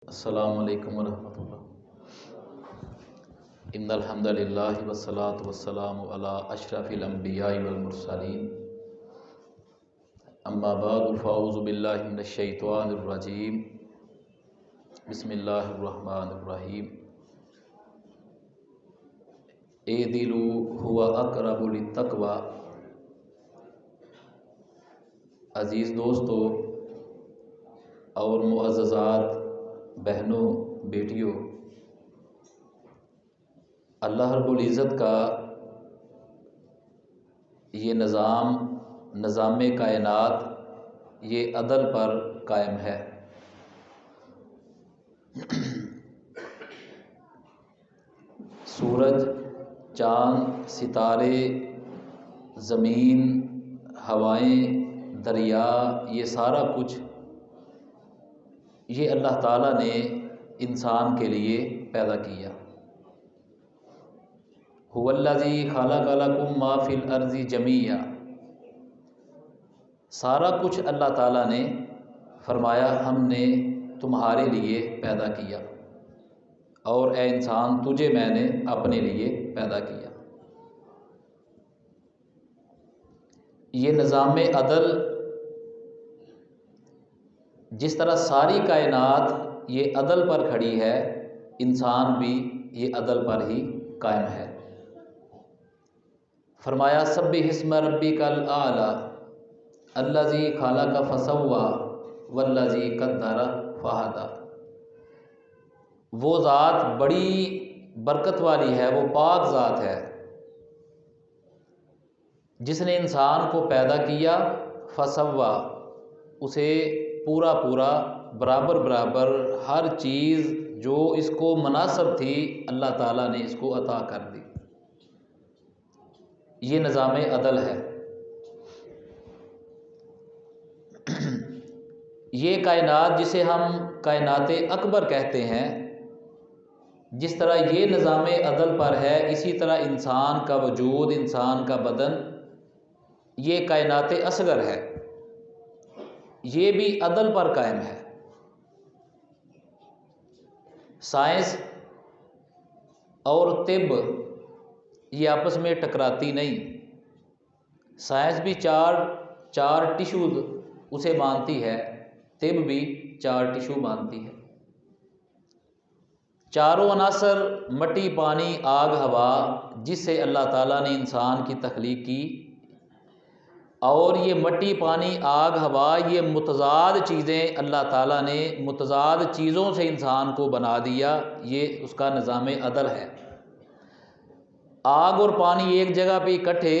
अस्सलामु अलैकुम वरहमतुल्लाह। इन्नल हम्दुलिल्लाहि वस्सलातु वस्सलामु अला अशरफिल अंबियाइ वल मुरसलीन। अम्मा बअदु फ़अऊज़ु बिल्लाहि मिनश शैतानिर रजीम। बिस्मिल्लाहिर रहमानिर रहीम। इदिलू हुवा अक़रबु लित्तक़वा। अज़ीज़ दोस्तों और मुअज़्ज़ज़ात बहनों बेटियों, अल्लाह रब्बुल इज़्ज़त का ये निज़ाम कायनात ये अदल पर कायम है। सूरज, चाँद, सितारे, ज़मीन, हवाएं, दरिया, ये सारा कुछ ये अल्लाह ताला ने इंसान के लिए पैदा किया। हुवल्लज़ी खलक़ लकुम मा फ़िल अर्ज़ि जमीआ। सारा कुछ अल्लाह ताला ने फरमाया हमने तुम्हारे लिए पैदा किया और ए इंसान तुझे मैंने अपने लिए पैदा किया। ये निज़ाम अदल, जिस तरह सारी कायनात ये अदल पर खड़ी है, इंसान भी ये अदल पर ही कायम है। फरमाया सब्बिहिस्म रब्बिकल आला अल्लज़ी खलक़ फसव्वा वल्लज़ी क़द्दर फ़हदा। वो ज़ात बड़ी बरकत वाली है, वो पाक ज़ात है जिसने इंसान को पैदा किया, फसव्वा, उसे पूरा पूरा बराबर बराबर हर चीज़ जो इसको मुनासिब थी अल्लाह ताला ने इसको अता कर दी। ये निज़ाम अदल है। ये कायनात जिसे हम कायनात अकबर कहते हैं, जिस तरह ये निज़ाम अदल पर है, इसी तरह इंसान का वजूद, इंसान का बदन ये कायनात असगर है, ये भी अदल पर कायम है। साइंस और तिब ये आपस में टकराती नहीं। साइंस भी चार टिश्यूज़ उसे मानती है, तिब भी चार टिश्यू मानती है। चारों अनासर मट्टी, पानी, आग, हवा, जिससे अल्लाह ताला ने इंसान की तख्लीक की, और ये मट्टी, पानी, आग, हवा, ये मुतज़ाद चीज़ें अल्लाह ताला ने मुतज़ाद चीज़ों से इंसान को बना दिया। ये उसका निज़ाम अदल है। आग और पानी एक जगह पे इकट्ठे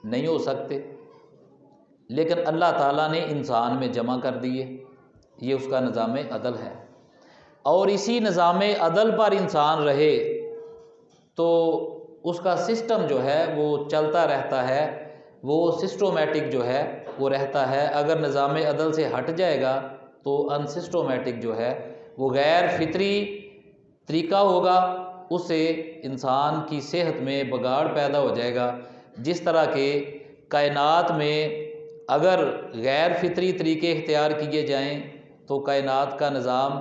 नहीं हो सकते, लेकिन अल्लाह ताला ने इंसान में जमा कर दिए। ये उसका निज़ाम अदल है। और इसी निज़ाम अदल पर इंसान रहे तो उसका सिस्टम जो है वो चलता रहता है, वो सिस्टोमेटिक जो है वो रहता है। अगर निज़ाम अदल से हट जाएगा तो अनसिस्टोमेटिक जो है वो गैर फितरी तरीका होगा, उससे इंसान की सेहत में बिगाड़ पैदा हो जाएगा। जिस तरह के कायनात में अगर गैर फितरी तरीके इख्तियार किए जाएं तो कायनात का निज़ाम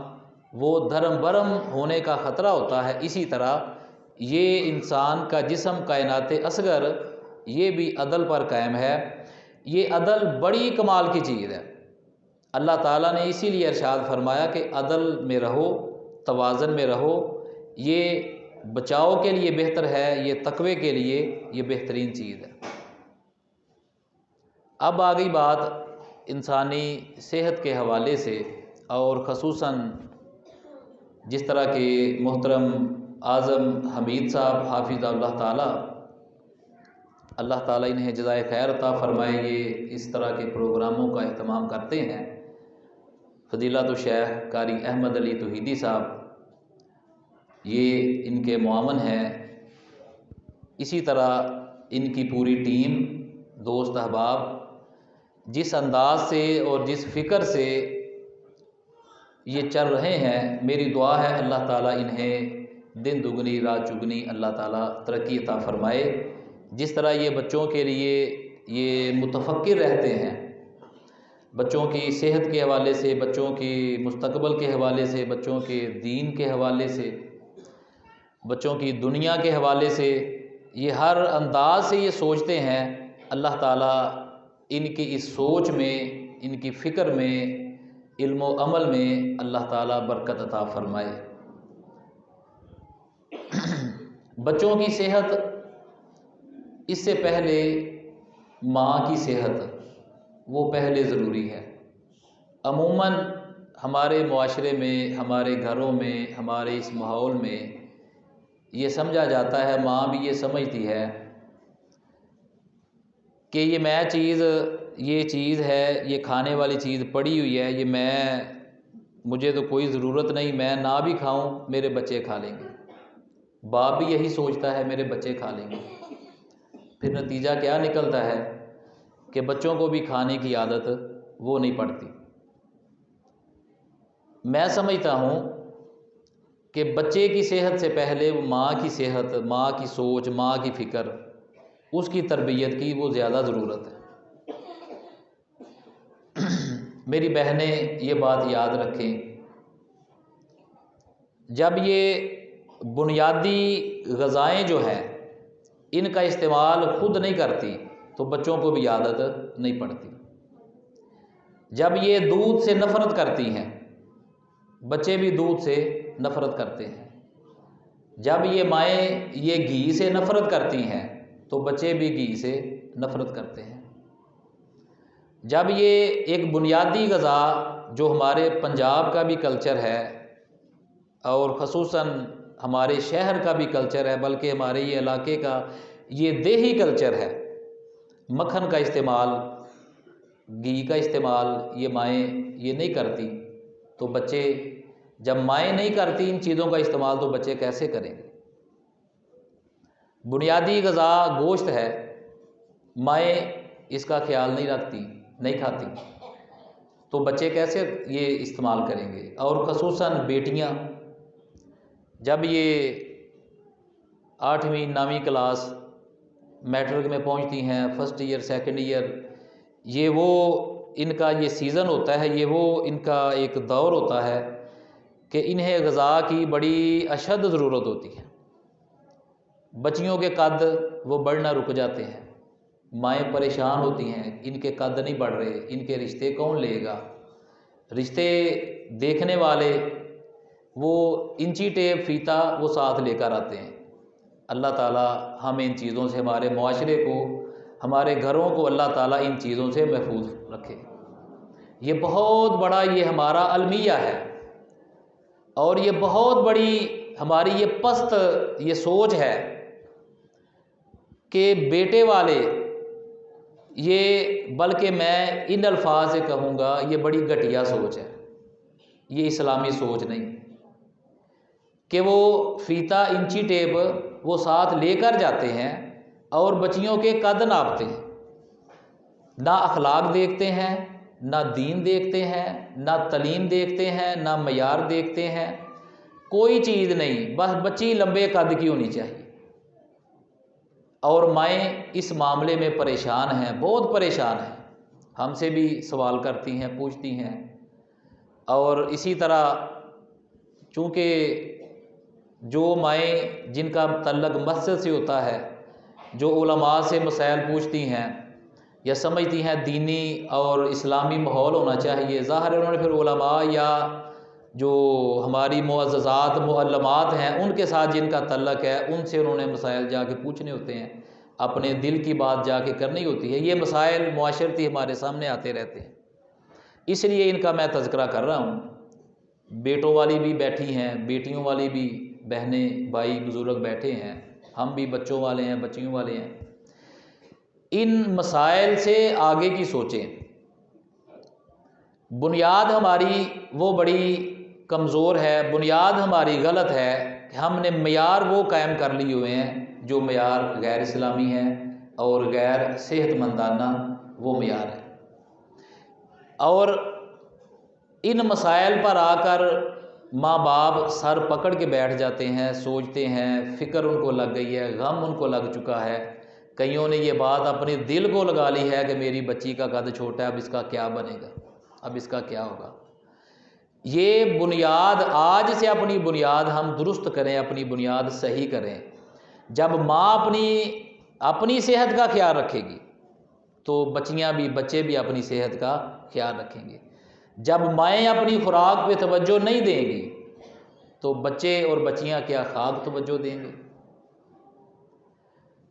वो धर्म भरम होने का ख़तरा होता है। इसी तरह ये इंसान का जिस्म कायनात असगर ये भी अदल पर कायम है। ये अदल बड़ी कमाल की चीज़ है। अल्लाह ताला ने इसीलिए इरशाद फरमाया कि अदल में रहो, तवाज़न में रहो। ये बचाव के लिए बेहतर है, ये तकवे के लिए ये बेहतरीन चीज़ है। अब आ गई बात इंसानी सेहत के हवाले से, और ख़ुसूसन जिस तरह के मोहतरम आज़म हमीद साहब अल्लाह ताला इन्हें जज़ाए खैर अता फ़रमाए, ये इस तरह के प्रोग्रामों का अहतमाम करते हैं। फ़ज़ीलत शेख कारी अहमद अली तौहीदी साहब ये इनके मुआवन हैं। इसी तरह इनकी पूरी टीम, दोस्त अहबाब, जिस अंदाज से और जिस फ़िक्र से ये चल रहे हैं, मेरी दुआ है अल्लाह ताला इन्हें दिन दुगनी रात चुगनी अल्लाह ताला तरक्की अता फ़रमाए। जिस तरह ये बच्चों के लिए ये मुतफ़क्किर रहते हैं, बच्चों की सेहत के हवाले से, बच्चों की मुस्तकबल के हवाले से, बच्चों के दीन के हवाले से, बच्चों की दुनिया के हवाले से, ये हर अंदाज से ये सोचते हैं। अल्लाह ताला इनकी इस सोच में, इनकी फ़िक्र में, इल्म व अमल में अल्लाह ताला बरकत अता फ़रमाए। बच्चों की सेहत, इससे पहले माँ की सेहत वो पहले ज़रूरी है। अमूमन हमारे मुआशरे में, हमारे घरों में, हमारे इस माहौल में ये समझा जाता है, माँ भी ये समझती है कि ये चीज़ है, ये खाने वाली चीज़ पड़ी हुई है, मुझे तो कोई ज़रूरत नहीं, मैं ना भी खाऊं मेरे बच्चे खा लेंगे। बाप भी यही सोचता है, मेरे बच्चे खा लेंगे। फिर नतीजा क्या निकलता है कि बच्चों को भी खाने की आदत वो नहीं पड़ती। मैं समझता हूँ कि बच्चे की सेहत से पहले वो माँ की सेहत, माँ की सोच, माँ की फ़िक्र, उसकी तरबियत की वो ज़्यादा ज़रूरत है। मेरी बहनें ये बात याद रखें, जब ये बुनियादी ग़िज़ाएँ जो हैं इनका इस्तेमाल खुद नहीं करती तो बच्चों को भी आदत नहीं पड़ती। जब ये दूध से नफ़रत करती हैं, बच्चे भी दूध से नफ़रत करते हैं। जब ये माएँ ये घी से नफ़रत करती हैं तो बच्चे भी घी से नफ़रत करते हैं। जब ये एक बुनियादी ग़िज़ा जो हमारे पंजाब का भी कल्चर है और ख़ुसूसन हमारे शहर का भी कल्चर है, बल्कि हमारे ये इलाके का ये देही कल्चर है, मक्खन का इस्तेमाल, घी का इस्तेमाल ये माएँ ये नहीं करती तो बच्चे, जब माएँ नहीं करती इन चीज़ों का इस्तेमाल तो बच्चे कैसे करेंगे। बुनियादी ग़िज़ा गोश्त है, माएँ इसका ख्याल नहीं रखती, नहीं खाती तो बच्चे कैसे ये इस्तेमाल करेंगे। और ख़ुसूसन बेटियाँ जब ये 8वीं 9वीं क्लास मैट्रिक में पहुंचती हैं, फर्स्ट ईयर सेकंड ईयर, ये वो इनका ये सीज़न होता है, ये वो इनका एक दौर होता है कि इन्हें ग़िज़ा की बड़ी अशद ज़रूरत होती है। बच्चियों के कद वो बढ़ना रुक जाते हैं, माएँ परेशान होती हैं, इनके कद नहीं बढ़ रहे, इनके रिश्ते कौन लेगा। रिश्ते देखने वाले वो इंची टेप फीता वो साथ लेकर आते हैं। अल्लाह ताला हमें इन चीज़ों से, हमारे मुआशरे को, हमारे घरों को अल्लाह ताला इन चीज़ों से महफूज रखे। ये बहुत बड़ा ये हमारा अलमिया है और ये बहुत बड़ी हमारी ये पस्त ये सोच है कि बेटे वाले ये, बल्कि मैं इन अल्फाज से कहूँगा ये बड़ी घटिया सोच है, ये इस्लामी सोच नहीं कि वो फीता इंची टेप वो साथ लेकर जाते हैं और बच्चियों के कद नापते हैं। ना अखलाक देखते हैं, ना दीन देखते हैं, ना तलीम देखते हैं, ना मयार देखते हैं, कोई चीज़ नहीं, बस बच्ची लंबे कद की होनी चाहिए। और माएँ इस मामले में परेशान हैं, बहुत परेशान हैं, हमसे भी सवाल करती हैं, पूछती हैं। और इसी तरह चूँकि जो माएँ जिनका तल्लक मस्जिद से होता है, जो उलमा से मसाइल पूछती हैं या समझती हैं दीनी और इस्लामी माहौल होना चाहिए, ज़ाहिर है उन्होंने फिर उलमा या जो हमारी मुअज़्ज़ज़ात मुअल्लमात हैं उनके साथ जिनका तल्लक है उनसे उन्होंने मसाइल जाके पूछने होते हैं, अपने दिल की बात जाके करनी होती है। ये मसाइल मुआशरती हमारे सामने आते रहते हैं, इसलिए इनका मैं तज़किरा कर रहा हूँ। बेटों वाली भी बैठी हैं, बेटियों वाली भी बहनें भाई बुज़ुर्ग बैठे हैं, हम भी बच्चों वाले हैं, बच्चियों वाले हैं। इन मसाइल से आगे की सोचें। बुनियाद हमारी वो बड़ी कमज़ोर है, बुनियाद हमारी गलत है कि हमने मयार वो कायम कर लिए हुए हैं जो मयार गैर इस्लामी है और गैर सेहतमंदाना वो मयार है। और इन मसाइल पर आकर माँ बाप सर पकड़ के बैठ जाते हैं, सोचते हैं, फ़िक्र उनको लग गई है, गम उनको लग चुका है। कईयों ने ये बात अपने दिल को लगा ली है कि मेरी बच्ची का कद छोटा है, अब इसका क्या बनेगा। अब इसका क्या होगा। ये बुनियाद आज से अपनी बुनियाद हम दुरुस्त करें, अपनी बुनियाद सही करें। जब माँ अपनी सेहत का ख्याल रखेगी तो बच्चे भी अपनी सेहत का ख्याल रखेंगे। जब माएँ अपनी खुराक पे तवज्जो नहीं देंगी तो बच्चे और बच्चियाँ क्या खाक तवज्जो देंगे।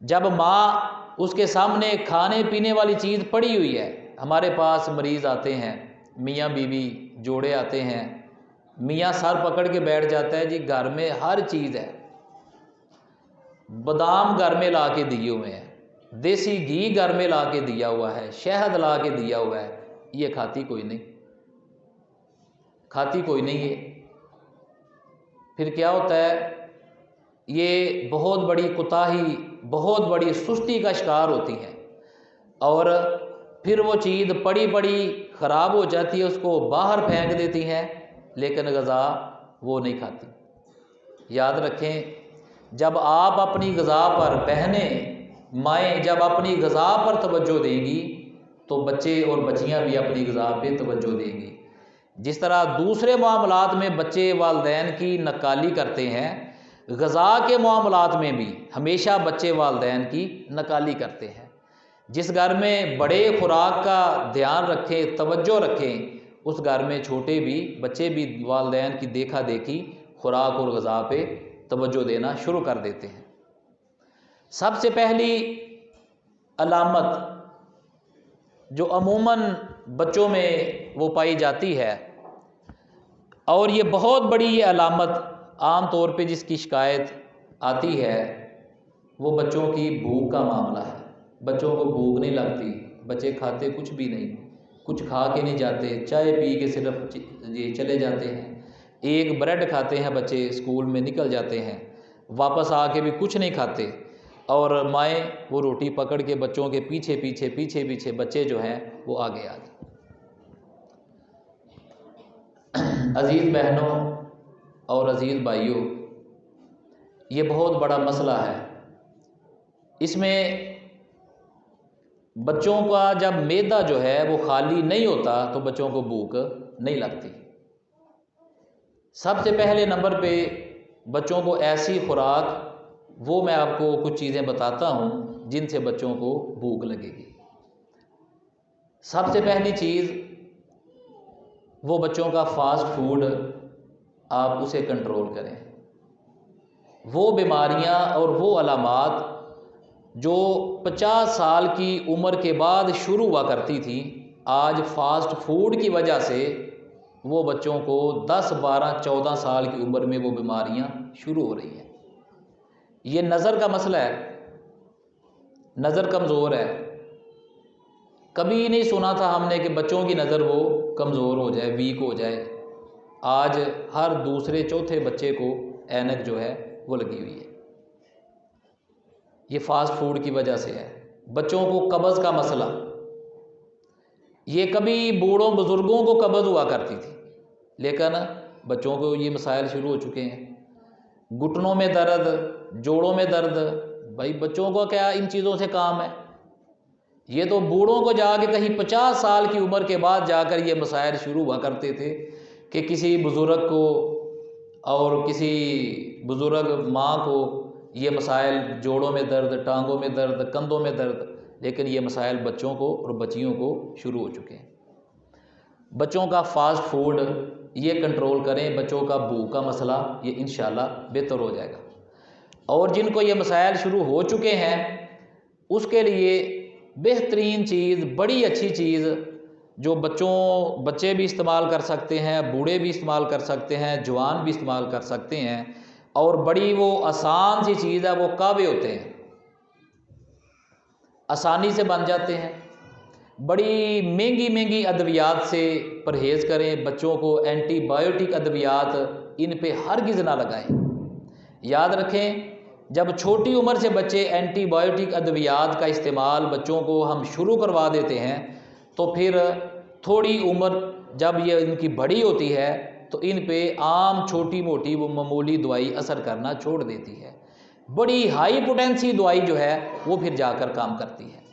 जब माँ उसके सामने खाने पीने वाली चीज़ पड़ी हुई है, हमारे पास मरीज़ आते हैं, मियाँ बीवी जोड़े आते हैं, मियाँ सर पकड़ के बैठ जाता है, जी घर में हर चीज़ है, बादाम घर में ला के दिए हुए हैं, देसी घी घर में ला के दिया हुआ है, शहद ला के दिया हुआ है, ये खाती कोई नहीं है। फिर क्या होता है, ये बहुत बड़ी कुताही, बहुत बड़ी सुस्ती का शिकार होती हैं और फिर वो चीज़ पड़ी ख़राब हो जाती है, उसको बाहर फेंक देती हैं, लेकिन ग़ज़ा वो नहीं खाती। याद रखें, जब आप अपनी ग़ज़ा पर, बहनें माएँ जब अपनी ग़ज़ा पर तवज्जो देंगी तो बच्चे और बच्चियाँ भी अपनी ग़ज़ा पे तवज्जो देंगी। जिस तरह दूसरे मामलात में बच्चे वालिदैन की नकाली करते हैं, ग़ज़ा के मामलात में भी हमेशा बच्चे वालिदैन की नकाली करते हैं। जिस घर में बड़े खुराक का ध्यान रखें, तवज्जो रखें, उस घर में छोटे भी बच्चे भी वालिदैन की देखा देखी खुराक और ग़ज़ा पे तवज्जो देना शुरू कर देते हैं। सबसे पहली अलामत जो अमूमन बच्चों में वो पाई जाती है, और ये बहुत बड़ी ये अलामत आम तौर पे जिसकी शिकायत आती है, वो बच्चों की भूख का मामला है। बच्चों को भूख नहीं लगती, बच्चे खाते कुछ भी नहीं, कुछ खा के नहीं जाते, चाय पी के सिर्फ ये चले जाते हैं, एक ब्रेड खाते हैं बच्चे, स्कूल में निकल जाते हैं, वापस आके भी कुछ नहीं खाते, और माएँ वो रोटी पकड़ के बच्चों के पीछे बच्चे जो हैं वो आगे। अज़ीज़ बहनों और अज़ीज़ भाइयों, ये बहुत बड़ा मसला है। इसमें बच्चों का जब मैदा जो है वो खाली नहीं होता तो बच्चों को भूख नहीं लगती। सबसे पहले नंबर पे बच्चों को ऐसी खुराक, वो मैं आपको कुछ चीज़ें बताता हूँ जिनसे बच्चों को भूख लगेगी। सबसे पहली चीज़, वो बच्चों का फास्ट फूड आप उसे कंट्रोल करें। वो बीमारियां और वो अलामात जो 50 साल की उम्र के बाद शुरू हुआ करती थी, आज फास्ट फूड की वजह से वो बच्चों को 10, 12, 14 साल की उम्र में वो बीमारियां शुरू हो रही हैं। ये नज़र का मसला है, नज़र कमज़ोर है। कभी नहीं सुना था हमने कि बच्चों की नज़र वो कमज़ोर हो जाए, वीक हो जाए। आज हर दूसरे चौथे बच्चे को ऐनक जो है वो लगी हुई है। ये फास्ट फूड की वजह से है। बच्चों को कब्ज़ का मसला, ये कभी बूढ़ों बुज़ुर्गों को कब्ज़ हुआ करती थी, लेकिन बच्चों को ये मसाइल शुरू हो चुके हैं। घुटनों में दर्द, जोड़ों में दर्द, भाई बच्चों को क्या इन चीज़ों से काम है। ये तो बूढ़ों को जाके कहीं 50 साल की उम्र के बाद जाकर ये मसाइल शुरू हुआ करते थे कि किसी बुज़ुर्ग को और किसी बुज़ुर्ग माँ को ये मसाइल, जोड़ों में दर्द, टांगों में दर्द, कंधों में दर्द, लेकिन ये मसाइल बच्चों को और बच्चियों को शुरू हो चुके हैं। बच्चों का फास्ट फूड ये कंट्रोल करें, बच्चों का भूख का मसला ये इंशाल्लाह बेहतर हो जाएगा। और जिनको ये मसाइल शुरू हो चुके हैं उसके लिए बेहतरीन चीज़, बड़ी अच्छी चीज़ जो बच्चे भी इस्तेमाल कर सकते हैं, बूढ़े भी इस्तेमाल कर सकते हैं, जवान भी इस्तेमाल कर सकते हैं, और बड़ी वो आसान सी चीज़ है, वो कहवे होते हैं, आसानी से बन जाते हैं। बड़ी महंगी अद्वियात से परहेज़ करें। बच्चों को एंटीबायोटिक अद्वियात इन पे हरगिज़ ना लगाएं। याद रखें, जब छोटी उम्र से बच्चे एंटीबायोटिक अद्वियात का इस्तेमाल बच्चों को हम शुरू करवा देते हैं, तो फिर थोड़ी उम्र जब ये इनकी बड़ी होती है तो इन पे आम छोटी मोटी वो मामूली दवाई असर करना छोड़ देती है। बड़ी हाई पोटेंसी दवाई जो है वो फिर जाकर काम करती है।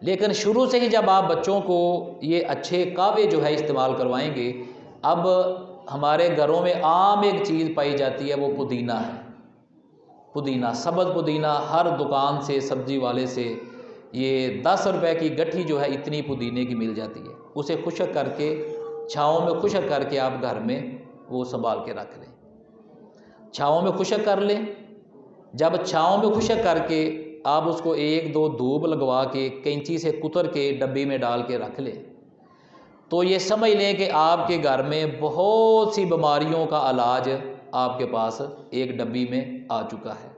लेकिन शुरू से ही जब आप बच्चों को ये अच्छे कावे जो है इस्तेमाल करवाएंगे, अब हमारे घरों में आम एक चीज़ पाई जाती है, वो पुदीना है। पुदीना, सब्ज़ पुदीना हर दुकान से, सब्ज़ी वाले से ये 10 रुपए की गट्ठी जो है इतनी पुदीने की मिल जाती है। उसे खुशक करके, छाँव में खुशक करके आप घर में वो संभाल के रख लें। छाँव में खुशक कर लें। जब छाँव में खुशक करके आप उसको 1-2 धूप लगवा के कैंची से कुतर के डब्बी में डाल के रख लें, तो ये समझ लें कि आपके घर में बहुत सी बीमारियों का इलाज आपके पास एक डब्बी में आ चुका है।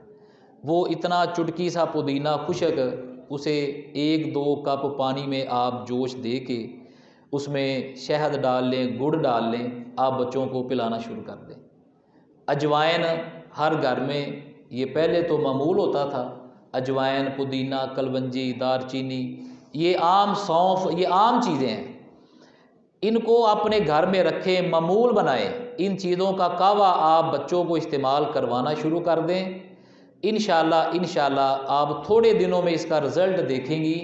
वो इतना चुटकी सा पुदीना खुशक, उसे 1-2 कप पानी में आप जोश दे के उसमें शहद डाल लें, गुड़ डाल लें, आप बच्चों को पिलाना शुरू कर दें। अजवाइन हर घर में ये पहले तो मामूल होता था। अजवाइन, पुदीना, कलवंजी, दारचीनी, ये आम, सौंफ, ये आम चीज़ें हैं। इनको अपने घर में रखें, मामूल बनाएं। इन चीज़ों का कावा आप बच्चों को इस्तेमाल करवाना शुरू कर दें। इंशाल्लाह आप थोड़े दिनों में इसका रिज़ल्ट देखेंगी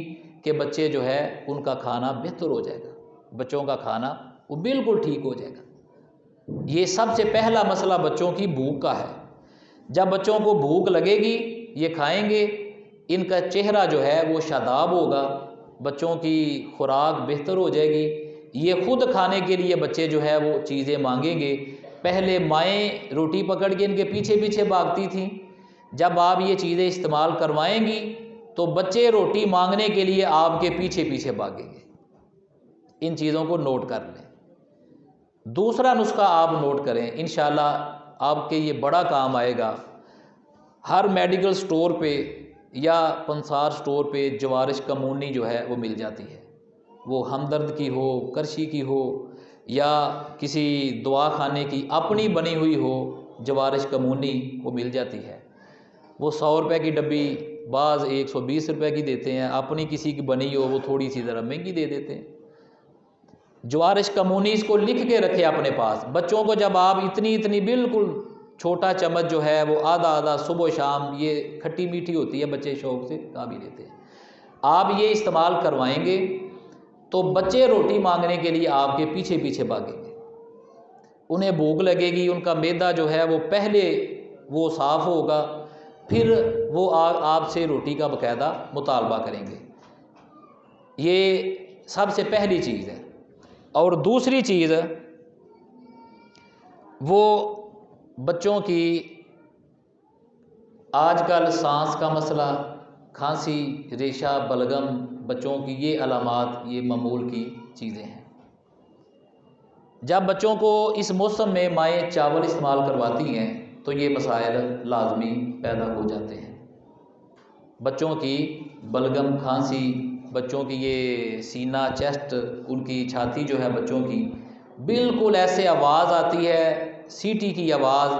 कि बच्चे जो है उनका खाना बेहतर हो जाएगा। बच्चों का खाना वो बिल्कुल ठीक हो जाएगा। ये सबसे पहला मसला बच्चों की भूख का है। जब बच्चों को भूख लगेगी, ये खाएंगे, इनका चेहरा जो है वो शादाब होगा, बच्चों की खुराक बेहतर हो जाएगी। ये खुद खाने के लिए बच्चे जो है वो चीज़ें मांगेंगे। पहले माएँ रोटी पकड़ के इनके पीछे पीछे भागती थीं। जब आप ये चीज़ें इस्तेमाल करवाएंगी तो बच्चे रोटी मांगने के लिए आपके पीछे पीछे भागेंगे। इन चीज़ों को नोट कर लें। दूसरा नुस्खा आप नोट करें, इंशाल्लाह आपके ये बड़ा काम आएगा। हर मेडिकल स्टोर पे या पंसार स्टोर पे जवारिश कमूनी जो है वो मिल जाती है। वो हमदर्द की हो, करशी की हो, या किसी दवा खाने की अपनी बनी हुई हो, जवारिश कमूनी वो मिल जाती है। वो 100 रुपये की डब्बी, बाज़ 120 रुपये की देते हैं। अपनी किसी की बनी हो वो थोड़ी सी ज़रा महंगी दे देते हैं। जवारिश कमूनी इसको लिख के रखे अपने पास। बच्चों को जब आप इतनी इतनी बिल्कुल छोटा चम्मच जो है वो आधा आधा सुबह शाम, ये खट्टी मीठी होती है, बच्चे शौक से खा भी लेते हैं, आप ये इस्तेमाल करवाएंगे तो बच्चे रोटी मांगने के लिए आपके पीछे पीछे भागेंगे। उन्हें भूख लगेगी, उनका मैदा जो है वो पहले वो साफ़ होगा, फिर वो आपसे रोटी का बाकायदा मुतालबा करेंगे। ये सबसे पहली चीज़ है। और दूसरी चीज़, वो बच्चों की आजकल सांस का मसला, खांसी, रेशा, बलगम, बच्चों की ये अलामात, ये मामूल की चीज़ें हैं। जब बच्चों को इस मौसम में माएँ चावल इस्तेमाल करवाती हैं तो ये मसाइल लाजमी पैदा हो जाते हैं। बच्चों की बलगम, खांसी, बच्चों की ये सीना, चेस्ट, उनकी छाती जो है बच्चों की, बिल्कुल ऐसे आवाज़ आती है, सीटी की आवाज़,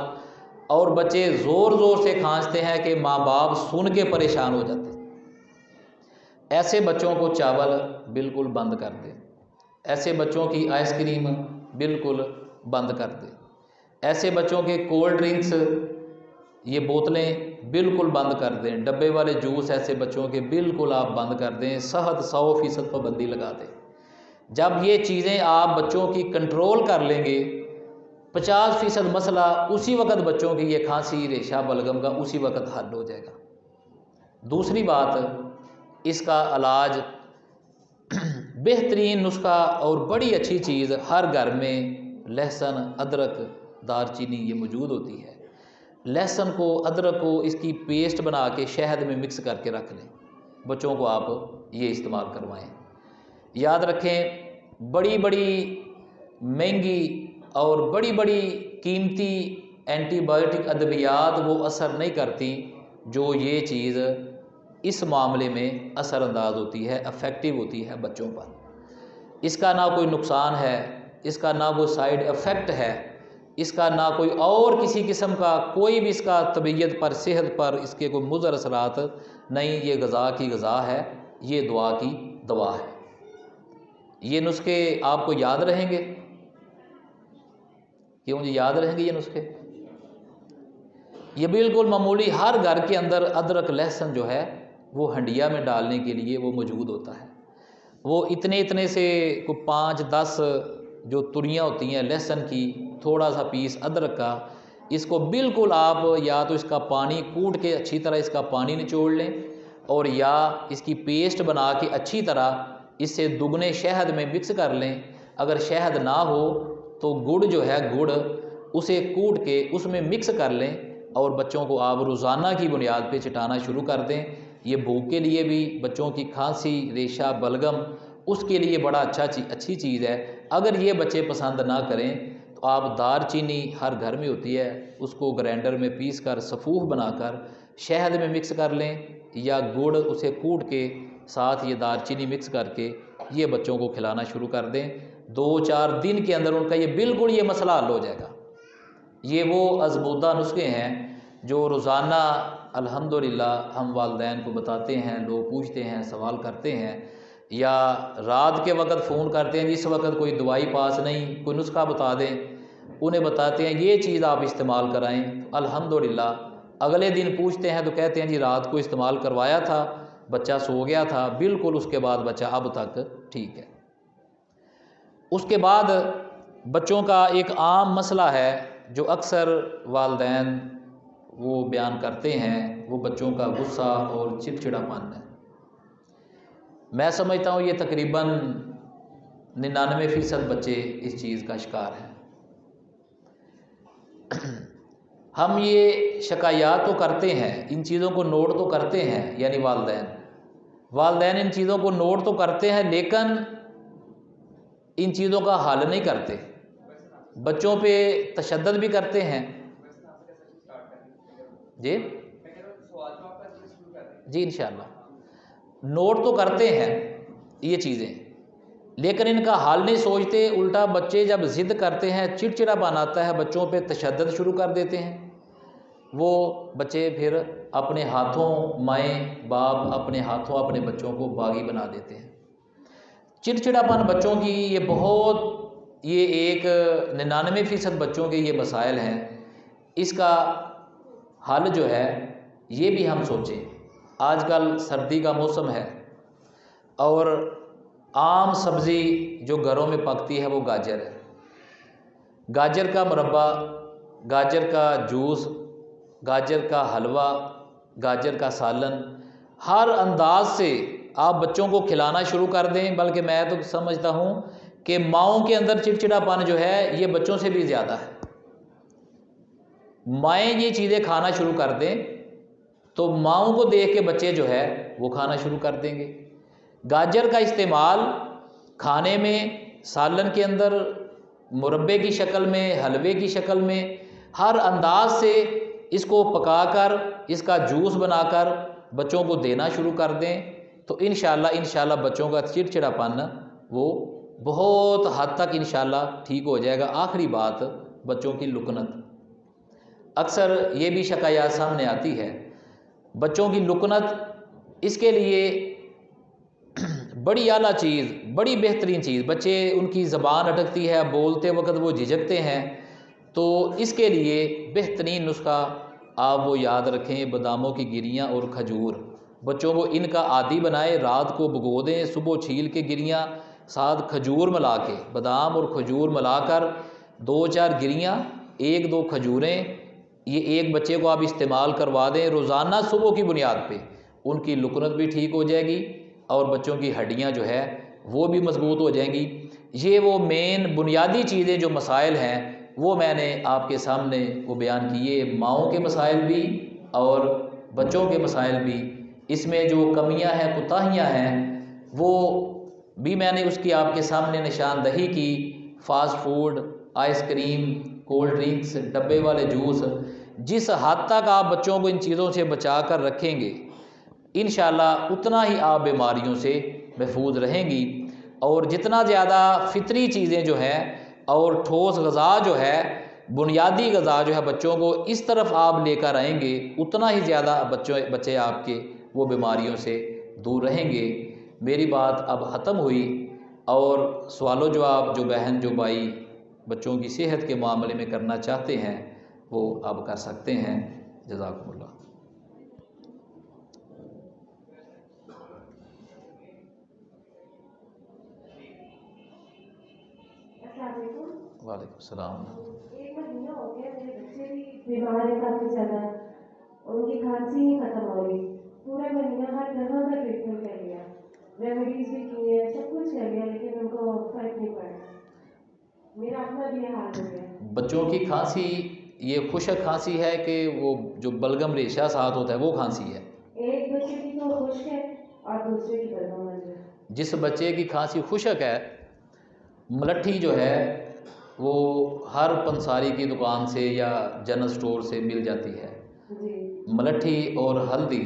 और बच्चे ज़ोर ज़ोर से खांसते हैं कि माँ बाप सुन के परेशान हो जाते हैं। ऐसे बच्चों को चावल बिल्कुल बंद कर दें। ऐसे बच्चों की आइसक्रीम बिल्कुल बंद कर दें। ऐसे बच्चों के कोल्ड ड्रिंक्स, ये बोतलें बिल्कुल बंद कर दें। डब्बे वाले जूस ऐसे बच्चों के बिल्कुल आप बंद कर दें। शहद 100% पाबंदी लगा दें। जब ये चीज़ें आप बच्चों की कंट्रोल कर लेंगे, 50% मसला उसी वक़्त बच्चों की ये खांसी, रेशा, बलगम का उसी वक़्त हल हो जाएगा। दूसरी बात, इसका इलाज बेहतरीन नुस्खा और बड़ी अच्छी चीज़, हर घर में लहसुन, अदरक, दारचीनी ये मौजूद होती है। लहसुन को, अदरक को, इसकी पेस्ट बना के शहद में मिक्स करके रख लें। बच्चों को आप ये इस्तेमाल करवाएं। याद रखें, बड़ी बड़ी महंगी और बड़ी बड़ी कीमती एंटीबायोटिक अद्वियात वो असर नहीं करती जो ये चीज़ इस मामले में असरअंदाज होती है, अफेक्टिव होती है बच्चों पर। इसका ना कोई नुकसान है, इसका ना कोई साइड इफ़ेक्ट है, इसका ना कोई और किसी किस्म का कोई भी इसका तबीयत पर, सेहत पर इसके कोई मुज़र असरात नहीं। ये गज़ा की गज़ा है, ये दुआ की दवा है। ये नुस्खे आपको याद रहेंगे? क्यों मुझे याद रहेंगे ये नुस्खे? ये बिल्कुल मामूली, हर घर के अंदर अदरक, लहसुन जो है वो हंडिया में डालने के लिए वो मौजूद होता है। वो इतने इतने से को 5-10 जो तुरियाँ होती हैं लहसुन की, थोड़ा सा पीस अदरक का, इसको बिल्कुल आप या तो इसका पानी कूट के अच्छी तरह इसका पानी निचोड़ लें, और या इसकी पेस्ट बना के अच्छी तरह इससे दुगने शहद में मिक्स कर लें। अगर शहद ना हो तो गुड़ जो है, गुड़ उसे कूट के उसमें मिक्स कर लें और बच्चों को आप रोज़ाना की बुनियाद पे चटाना शुरू कर दें। ये भूख के लिए भी, बच्चों की खांसी, रेशा, बलगम, उसके लिए बड़ा अच्छी चीज़ है। अगर ये बच्चे पसंद ना करें तो आप दारचीनी हर घर में होती है, उसको ग्राइंडर में पीस कर सफ़ूफ बनाकर शहद में मिक्स कर लें, या गुड़ उसे कूट के साथ ये दारचीनी मिक्स करके ये बच्चों को खिलाना शुरू कर दें। 2-4 दिन के अंदर उनका ये बिल्कुल ये मसला हल हो जाएगा। ये वो आज़मूदा नुस्खे हैं जो रोज़ाना अल्हम्दुलिल्लाह हम वालिदैन को बताते हैं। लोग पूछते हैं, सवाल करते हैं, या रात के वक्त फ़ोन करते हैं, जिस वक्त कोई दवाई पास नहीं, कोई नुस्खा बता दें, उन्हें बताते हैं ये चीज़ आप इस्तेमाल कराएं। तो अल्हम्दुलिल्लाह अगले दिन पूछते हैं तो कहते हैं जी रात को इस्तेमाल करवाया था, बच्चा सो गया था, बिल्कुल उसके बाद बच्चा अब तक ठीक है। उसके बाद बच्चों का एक आम मसला है जो अक्सर वालिदैन वो बयान करते हैं, वो बच्चों का गुस्सा और चिड़चिड़ापन है। मैं समझता हूँ ये तकरीबन 99% बच्चे इस चीज़ का शिकार हैं। हम ये शिकायत तो करते हैं, इन चीज़ों को नोट तो करते हैं, यानी वालिदैन इन चीज़ों को नोट तो करते हैं, लेकिन इन चीज़ों का हल नहीं करते, बच्चों पे तशद्दुद भी करते हैं। जी जी इंशाअल्लाह नोट तो करते हैं ये चीज़ें, लेकिन इनका हाल नहीं सोचते। उल्टा बच्चे जब ज़िद करते हैं, चिड़चिड़ापन आता है, बच्चों पे तशद्दुद शुरू कर देते हैं। वो बच्चे फिर अपने हाथों, माएँ बाप अपने हाथों अपने बच्चों को बागी बना देते हैं। चिड़चिड़ापन बच्चों की ये बहुत, ये एक 99% बच्चों के ये मसाइल हैं। इसका हल जो है ये भी हम सोचें। आजकल सर्दी का मौसम है और आम सब्ज़ी जो घरों में पकती है वो गाजर है। गाजर का मुरब्बा, गाजर का जूस, गाजर का हलवा, गाजर का सालन, हर अंदाज से आप बच्चों को खिलाना शुरू कर दें। बल्कि मैं तो समझता हूँ कि माँओं के अंदर चिड़चिड़ापन जो है ये बच्चों से भी ज़्यादा है। माएँ ये चीज़ें खाना शुरू कर दें तो माँओं को देख के बच्चे जो है वो खाना शुरू कर देंगे। गाजर का इस्तेमाल खाने में, सालन के अंदर, मुरब्बे की शक्ल में, हलवे की शक्ल में, हर अंदाज से इसको पकाकर इसका जूस बनाकर बच्चों को देना शुरू कर दें तो इंशाअल्लाह बच्चों का चिड़चिड़ापन वो बहुत हद तक इंशाअल्लाह ठीक हो जाएगा। आखिरी बात, बच्चों की लुकनत। अक्सर ये भी शिकायत सामने आती है बच्चों की लुकनत। इसके लिए बड़ी आला चीज़, बड़ी बेहतरीन चीज़, बच्चे उनकी ज़बान अटकती है, बोलते वक्त वो झिझकते हैं, तो इसके लिए बेहतरीन नुस्खा आप वो याद रखें, बादामों की गिरियाँ और खजूर। बच्चों को इनका आदी बनाए, रात को भिगो दें, सुबह छील के गिरियाँ साथ खजूर मिला के, बादाम और खजूर मिलाकर 2-4 गिरियाँ, 1-2 खजूरें, ये एक बच्चे को आप इस्तेमाल करवा दें रोज़ाना सुबह की बुनियाद पे, उनकी लुकनत भी ठीक हो जाएगी और बच्चों की हड्डियाँ जो है वो भी मजबूत हो जाएंगी। ये वो मेन बुनियादी चीज़ें जो मसाइल हैं वो मैंने आपके सामने वो बयान किए। माँओं के मसाइल भी और बच्चों के मसाइल भी, इसमें जो कमियां हैं, कोताहियां हैं, वो भी मैंने उसकी आपके सामने निशानदही की। Fast food, ice cream, cold drinks, डब्बे वाले जूस, जिस हद तक आप बच्चों को इन चीज़ों से बचा कर रखेंगे इंशाअल्लाह उतना ही आप बीमारियों से महफूज रहेंगी। और जितना ज़्यादा फितरी चीज़ें जो हैं और ठोस ग़िज़ा जो है, बुनियादी ग़िज़ा जो है, बच्चों को इस तरफ आप लेकर आएंगे उतना ही ज़्यादा बच्चे आपके वो बीमारियों से दूर रहेंगे। मेरी बात अब ख़त्म हुई और सवालो जवाब जो बहन जो भाई बच्चों की सेहत के मामले में करना चाहते हैं वो अब कर सकते हैं। जज़ाकुमुल्लाह। वालेकुम सलाम। एक महीना हो गया, मेरे बच्चे भी बीमार है काफ़ी ज़्यादा, उनकी खांसी नहीं खत्म हो रही। पूरा महीना हर तरह का ट्रीटमेंट कर लिया, रेमेडीज भी की है, सब कुछ कर लिया, लेकिन उनको फर्क नहीं पड़ा। मेरा अपना भी ये हाल हो गया। बच्चों की खांसी ये खुशक खांसी है कि वो जो बलगम रेशा साथ होता है वो खांसी है? एक बच्चे की तो खुश्क है और दूसरे की बलगम है। जिस बच्चे की खांसी खुशक है, मलट्ठी जो है वो हर पंसारी की दुकान से या जनरल स्टोर से मिल जाती है। जी। मलट्ठी और हल्दी,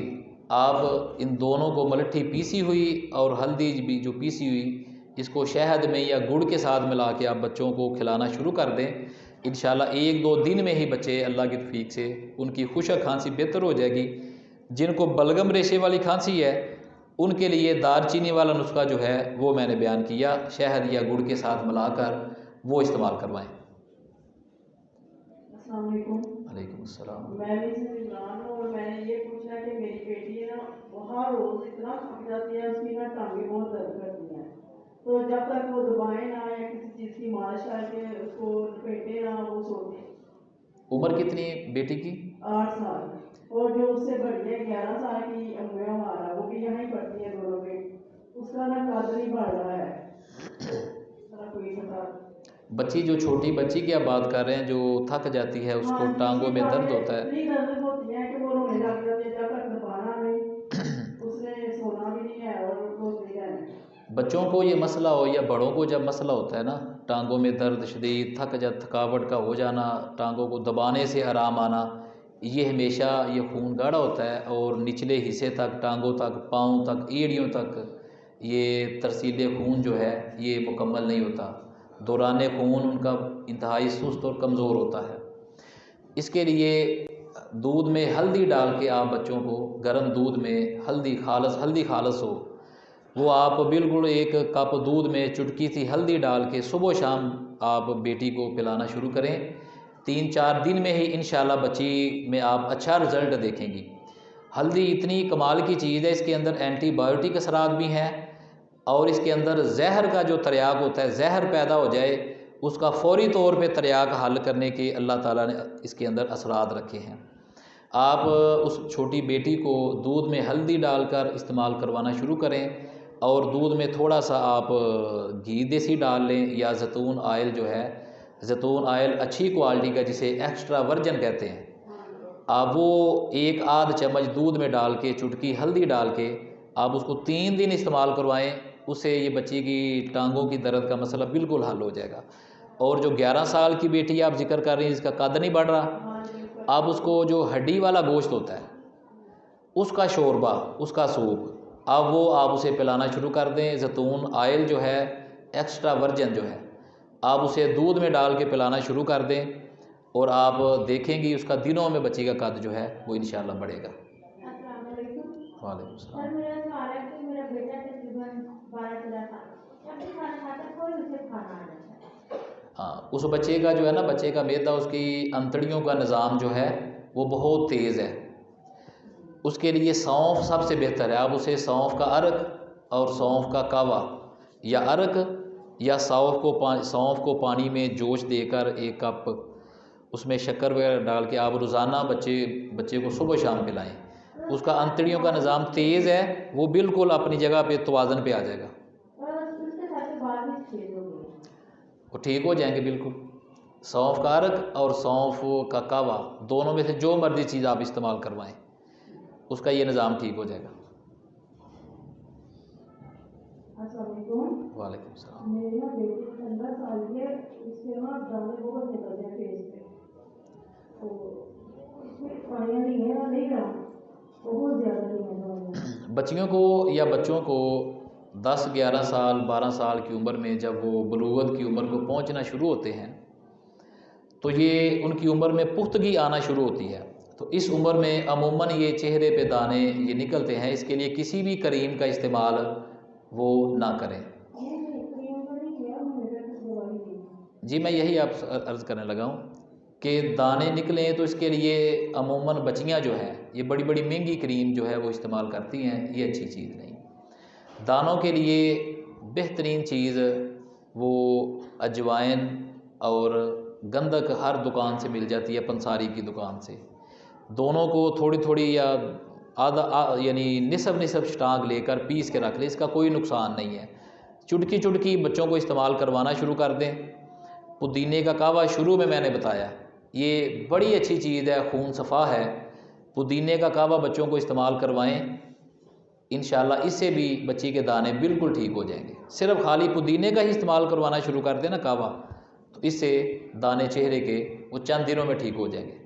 आप इन दोनों को, मलट्ठी पीसी हुई और हल्दी भी जो पीसी हुई, इसको शहद में या गुड़ के साथ मिला के आप बच्चों को खिलाना शुरू कर दें। इंशाल्लाह 1-2 दिन में ही बच्चे अल्लाह की तौफीक से उनकी खुशक खांसी बेहतर हो जाएगी। जिनको बलगम रेशे वाली खांसी है उनके लिए दारचीनी वाला नुस्खा जो है वो मैंने बयान किया, शहद या गुड़ के साथ मिलाकर वो इस्तेमाल करवाएं। अस्सलाम वालेकुम। वालेकुम अस्सलाम। मैं मिसेस इमरान हूँ और मैंने ये पूछना है कि मेरी बेटी है ना, वो हर रोज़ इतना थक जाती है, उसकी ना टांगें बहुत दर्द करती हैं। तो जब तक वो दबाए ना या किसी चीज़ की मालिश करके उसको लपेटे ना, वो सोती। उम्र कितनी बेटी की? 8 साल। और जो उससे बड़ी है 11 साल की अम्मा हमारा, वो भी यहाँ ही पढ़ती है दोनों में, उसका ना कद नहीं बढ़ रहा है। कोई बता। बच्ची, जो छोटी बच्ची की आप बात कर रहे हैं जो थक जाती है, उसको हाँ, टांगों में दर्द होता है? इतनी दर्द होती है कि वो रोने लग जाती है, जब तक दबाना नहीं उसने सोना भी नहीं है और रोती है। बच्चों को ये मसला हो या बड़ों को जब मसला होता है ना, टांगों में दर्द शदीद, थकावट का हो जाना, टांगों को दबाने से आराम आना, ये हमेशा ये खून गाढ़ा होता है और निचले हिस्से तक, टांगों तक, पाँव तक, एड़ियों तक ये तरसीले खून जो है ये मुकम्मल नहीं होता। दौरान खून उनका इंतहाई सुस्त और कमज़ोर होता है। इसके लिए दूध में हल्दी डाल के आप बच्चों को, गर्म दूध में हल्दी खालस हो, वो आप बिल्कुल 1 कप दूध में चुटकी सी हल्दी डाल के सुबह शाम आप बेटी को पिलाना शुरू करें। 3-4 दिन में ही इंशाल्लाह बच्ची में आप अच्छा रिज़ल्ट देखेंगी। हल्दी इतनी कमाल की चीज़ है, इसके अंदर एंटीबायोटिक असरात भी हैं और इसके अंदर जहर का जो तरियाक होता है, जहर पैदा हो जाए उसका फ़ौरी तौर पे तरियाक हल करने के अल्लाह ताला ने इसके अंदर असरात रखे हैं। आप उस छोटी बेटी को दूध में हल्दी डालकर इस्तेमाल करवाना शुरू करें और दूध में थोड़ा सा आप घी देसी डाल लें या ज़ैतून ऑयल जो है, ज़ैतून ऑयल अच्छी क्वालिटी का जिसे एक्स्ट्रा वर्जन कहते हैं, आप वो 1 आध चम्मच दूध में डाल के, चुटकी हल्दी डाल के आप उसको 3 दिन इस्तेमाल करवाएं। उससे ये बच्ची की टांगों की दर्द का मसला बिल्कुल हल हो जाएगा। और जो 11 साल की बेटी आप जिक्र कर रही हैं जिसका कद नहीं बढ़ रहा, आप उसको जो हड्डी वाला गोश्त होता है उसका शोरबा, उसका सूप, अब वो आप उसे पिलाना शुरू कर दें। ज़ैतून ऑयल जो है एक्स्ट्रा वर्जन जो है, आप उसे दूध में डाल के पिलाना शुरू कर दें और आप देखेंगी उसका दिनों में बच्ची का कद जो है वो इंशाल्लाह बढ़ेगा। वालेकुम सलाम। मेरा सवाल है कि मेरा बेटा तकरीबन 12-13 साल, जब भी खाना खाता है कोई उसे खाना आ जाता है। हाँ, उस बच्चे का जो है ना, बच्चे का मैदा, उसकी अंतड़ियों का निज़ाम जो है वो बहुत तेज़ है। उसके लिए सौंफ सबसे बेहतर है। आप उसे सौंफ का अर्क और सौंफ का कावा या अर्क या सौंफ को पानी में जोश देकर 1 कप उसमें शक्कर वगैरह डाल के आप रोज़ाना बच्चे को सुबह शाम पिलाएं। उसका अंतड़ियों का निज़ाम तेज़ है, वो बिल्कुल अपनी जगह पे तवाज़न पे आ जाएगा, वो ठीक हो जाएंगे बिल्कुल। सौंफ का अर्क और सौंफ का कावा, दोनों में से जो मर्जी चीज़ आप इस्तेमाल करवाएं, उसका ये निज़ाम ठीक हो जाएगा। वालेकुम सलाम। मेरी ना बेटी 15 साल की है, इसके ना दाने बहुत निकलते हैं फेस पे, तो इसमें दवाइयाँ नहीं है, नहीं रहा बहुत ज़्यादा नहीं है दवाइयाँ। बच्चियों को या बच्चों को 10, 11 साल, 12 साल की उम्र में जब वो बलूगत की उम्र को पहुंचना शुरू होते हैं तो ये उनकी उम्र में पुख्तगी आना शुरू होती है। तो इस उम्र में अमूमन ये चेहरे पे दाने ये निकलते हैं। इसके लिए किसी भी क्रीम का इस्तेमाल वो ना करें। जी, मैं यही आप अर्ज़ करने लगा हूँ कि दाने निकलें तो इसके लिए अमूमन बच्चियाँ जो हैं ये बड़ी बड़ी महंगी क्रीम जो है वो इस्तेमाल करती हैं, ये अच्छी चीज़ नहीं। दानों के लिए बेहतरीन चीज़ वो अजवाइन और गंधक हर दुकान से मिल जाती है, पंसारी की दुकान से। दोनों को थोड़ी थोड़ी या यानी निसब स्टाक लेकर पीस के रख लें, इसका कोई नुकसान नहीं है। चुटकी चुटकी बच्चों को इस्तेमाल करवाना शुरू कर दें। पुदीने का कावा शुरू में मैंने बताया, ये बड़ी अच्छी चीज़ है, खून सफ़ा है। पुदीने का कावा बच्चों को इस्तेमाल करवाएं, इंशाल्लाह इससे भी बच्ची के दाने बिल्कुल ठीक हो जाएंगे। सिर्फ खाली पुदीने का ही इस्तेमाल करवाना शुरू कर दें ना कावा, तो इससे दाने चेहरे के वो चंद दिनों में ठीक हो जाएंगे।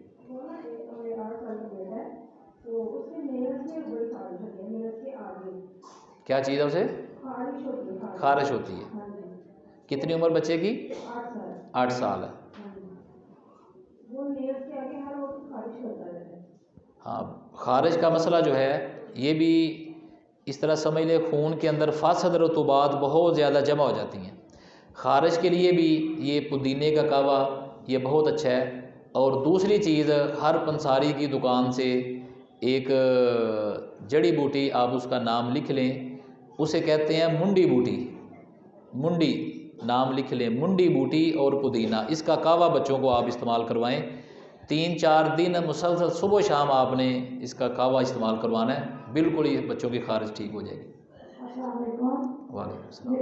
क्या चीज़ है उसे? खारिश होती है। कितनी उम्र बच्चे की? 8 साल है। हाँ, खारिश का मसला जो है ये भी इस तरह समझ ले, खून के अंदर फासद रतूबात बहुत ज़्यादा जमा हो जाती हैं। खारिश के लिए भी ये पुदीने का कावा ये बहुत अच्छा है। और दूसरी चीज़, हर पंसारी की दुकान से एक जड़ी बूटी, आप उसका नाम लिख लें, उसे कहते हैं मुंडी बूटी। मुंडी नाम लिख लें, मुंडी बूटी और पुदीना, इसका कावा बच्चों को आप इस्तेमाल करवाएं। 3-4 दिन मुसलसल सुबह शाम आपने इसका कावा इस्तेमाल करवाना है, बिल्कुल ये बच्चों की खारिश ठीक हो जाएगी। वालेकुम सलाम।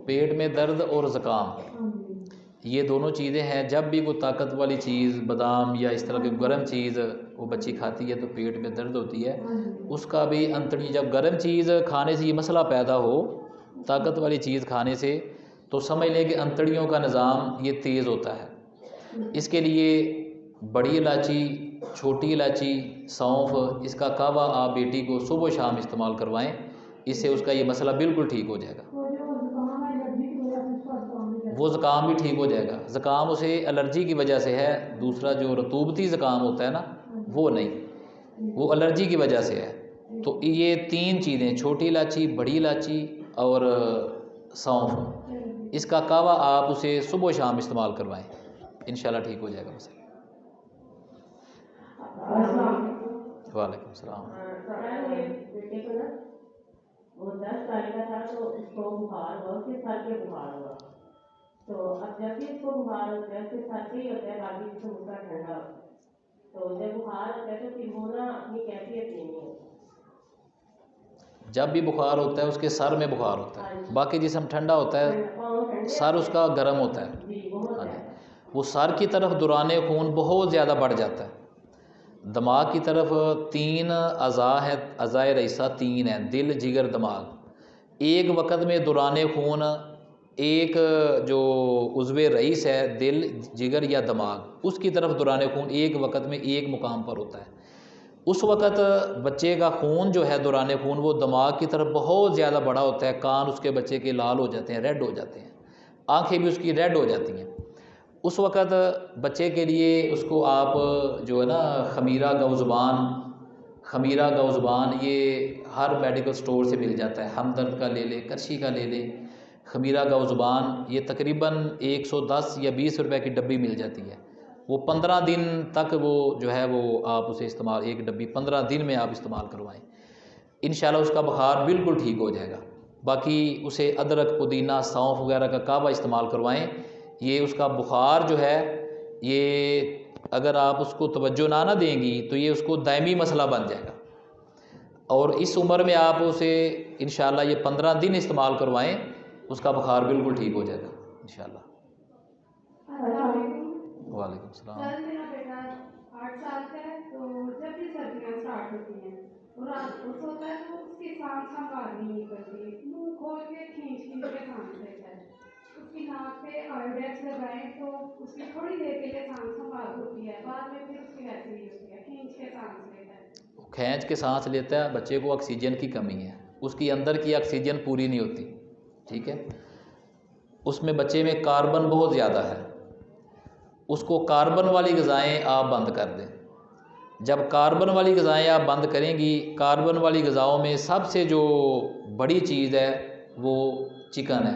पेट में दर्द और ज़ुकाम, ये दोनों चीज़ें हैं। जब भी कोई ताकत वाली चीज़, बादाम या इस तरह की गर्म चीज़ वो बच्ची खाती है तो पेट में दर्द होती है। उसका भी अंतड़ी, जब गर्म चीज़ खाने से ये मसला पैदा हो, ताकत वाली चीज़ खाने से, तो समझ लें कि अंतड़ियों का निज़ाम ये तेज़ होता है। इसके लिए बड़ी इलायची, छोटी इलायची, सौंफ, इसका कावा आप बेटी को सुबह शाम इस्तेमाल करवाएं, इससे उसका ये मसला बिल्कुल ठीक हो जाएगा। वो ज़ुकाम भी ठीक हो जाएगा। ज़ुकाम उसे एलर्जी की वजह से है, दूसरा जो रतूबती ज़ुकाम होता है ना, वो नहीं, वो एलर्जी की वजह से है। तो ये 3 चीज़ें, छोटी इलायची, बड़ी इलायची और सौंफ, इसका कावा आप उसे सुबह शाम इस्तेमाल करवाएं, इंशाल्लाह ठीक हो जाएगा मसला। वालेकुम सलाम। वो 10 साल का था तो उसको बुखार हुआ, उसके सर पे बुखार हुआ। तो अब जब भी इसको बुखार होता है, उसके सर पे ही होता है, बाकी जिसको उसका ठंडा। तो जब बुखार होता है तो फिर वो ना अपनी कैफियत नहीं होती। जब भी बुखार होता है उसके सर में बुखार होता है, बाकी जिस्म ठंडा होता है, सर उसका गर्म होता है। वो सर की तरफ दौरान खून बहुत ज़्यादा बढ़ जाता है। दिमाग की तरफ 3 अज़ा है, अज़ाए रईसा 3 है, दिल, जिगर, दिमाग। एक वक़्त में दौरान खून, एक जो उज़्वे रईस है, दिल, जिगर या दिमाग, उसकी तरफ दौरान खून एक वक़्त में एक मुकाम पर होता है। उस वक़्त बच्चे का खून जो है, दौरान खून, वो दिमाग की तरफ बहुत ज़्यादा बड़ा होता है। कान उसके बच्चे के लाल हो जाते हैं, रेड हो जाते हैं, आँखें भी उसकी रेड हो जाती हैं। उस वक़्त बच्चे के लिए उसको आप जो है ना, खमीरा गौज़बान, ये हर मेडिकल स्टोर से मिल जाता है। हमदर्द का ले ले, करशी का ले ले, खमीरा गौज़बान, ये तकरीबन 110 या 20 रुपए की डब्बी मिल जाती है। वो 15 दिन तक वो जो है वो आप उसे इस्तेमाल, एक डब्बी 15 दिन में आप इस्तेमाल करवाएं, इंशाल्लाह उसका बुखार बिल्कुल ठीक हो जाएगा। बाकी उसे अदरक, पुदीना, सौंफ वगैरह का कावा इस्तेमाल करवाएं। ये उसका बुखार जो है, ये अगर आप उसको तवज्जो ना देंगी तो ये उसको दायमी मसला बन जाएगा। और इस उम्र में आप उसे इंशाल्लाह ये 15 दिन इस्तेमाल करवाएं, उसका बुखार बिल्कुल ठीक हो जाएगा इंशाल्लाह। वालेकुम सलाम। सर, मेरा बेटा 8 साल का है, तो जब भी सर्दियाँ स्टार्ट होती हैं और रात को सोता है तो उसकी सांस हम बाहर नहीं निकलती, मुंह खोल के खींच के सांस लेता है। उसकी नाक पे आयोडेक्स लगाएं तो उसकी थोड़ी देर के लिए सांस हम बाहर होती है, बाद में फिर उसकी वैसे ही होती है, खींच के सांस लेता है। खींच के सांस लेता है, बच्चे को ऑक्सीजन की कमी है, उसकी अंदर की ऑक्सीजन पूरी नहीं होती, ठीक है। उसमें बच्चे में कार्बन बहुत ज़्यादा है, उसको कार्बन वाली ग़िज़ाएँ आप बंद कर दें। जब कार्बन वाली ग़िज़ाएँ आप बंद करेंगी, कार्बन वाली ग़िज़ाओं में सबसे जो बड़ी चीज़ है वो चिकन है,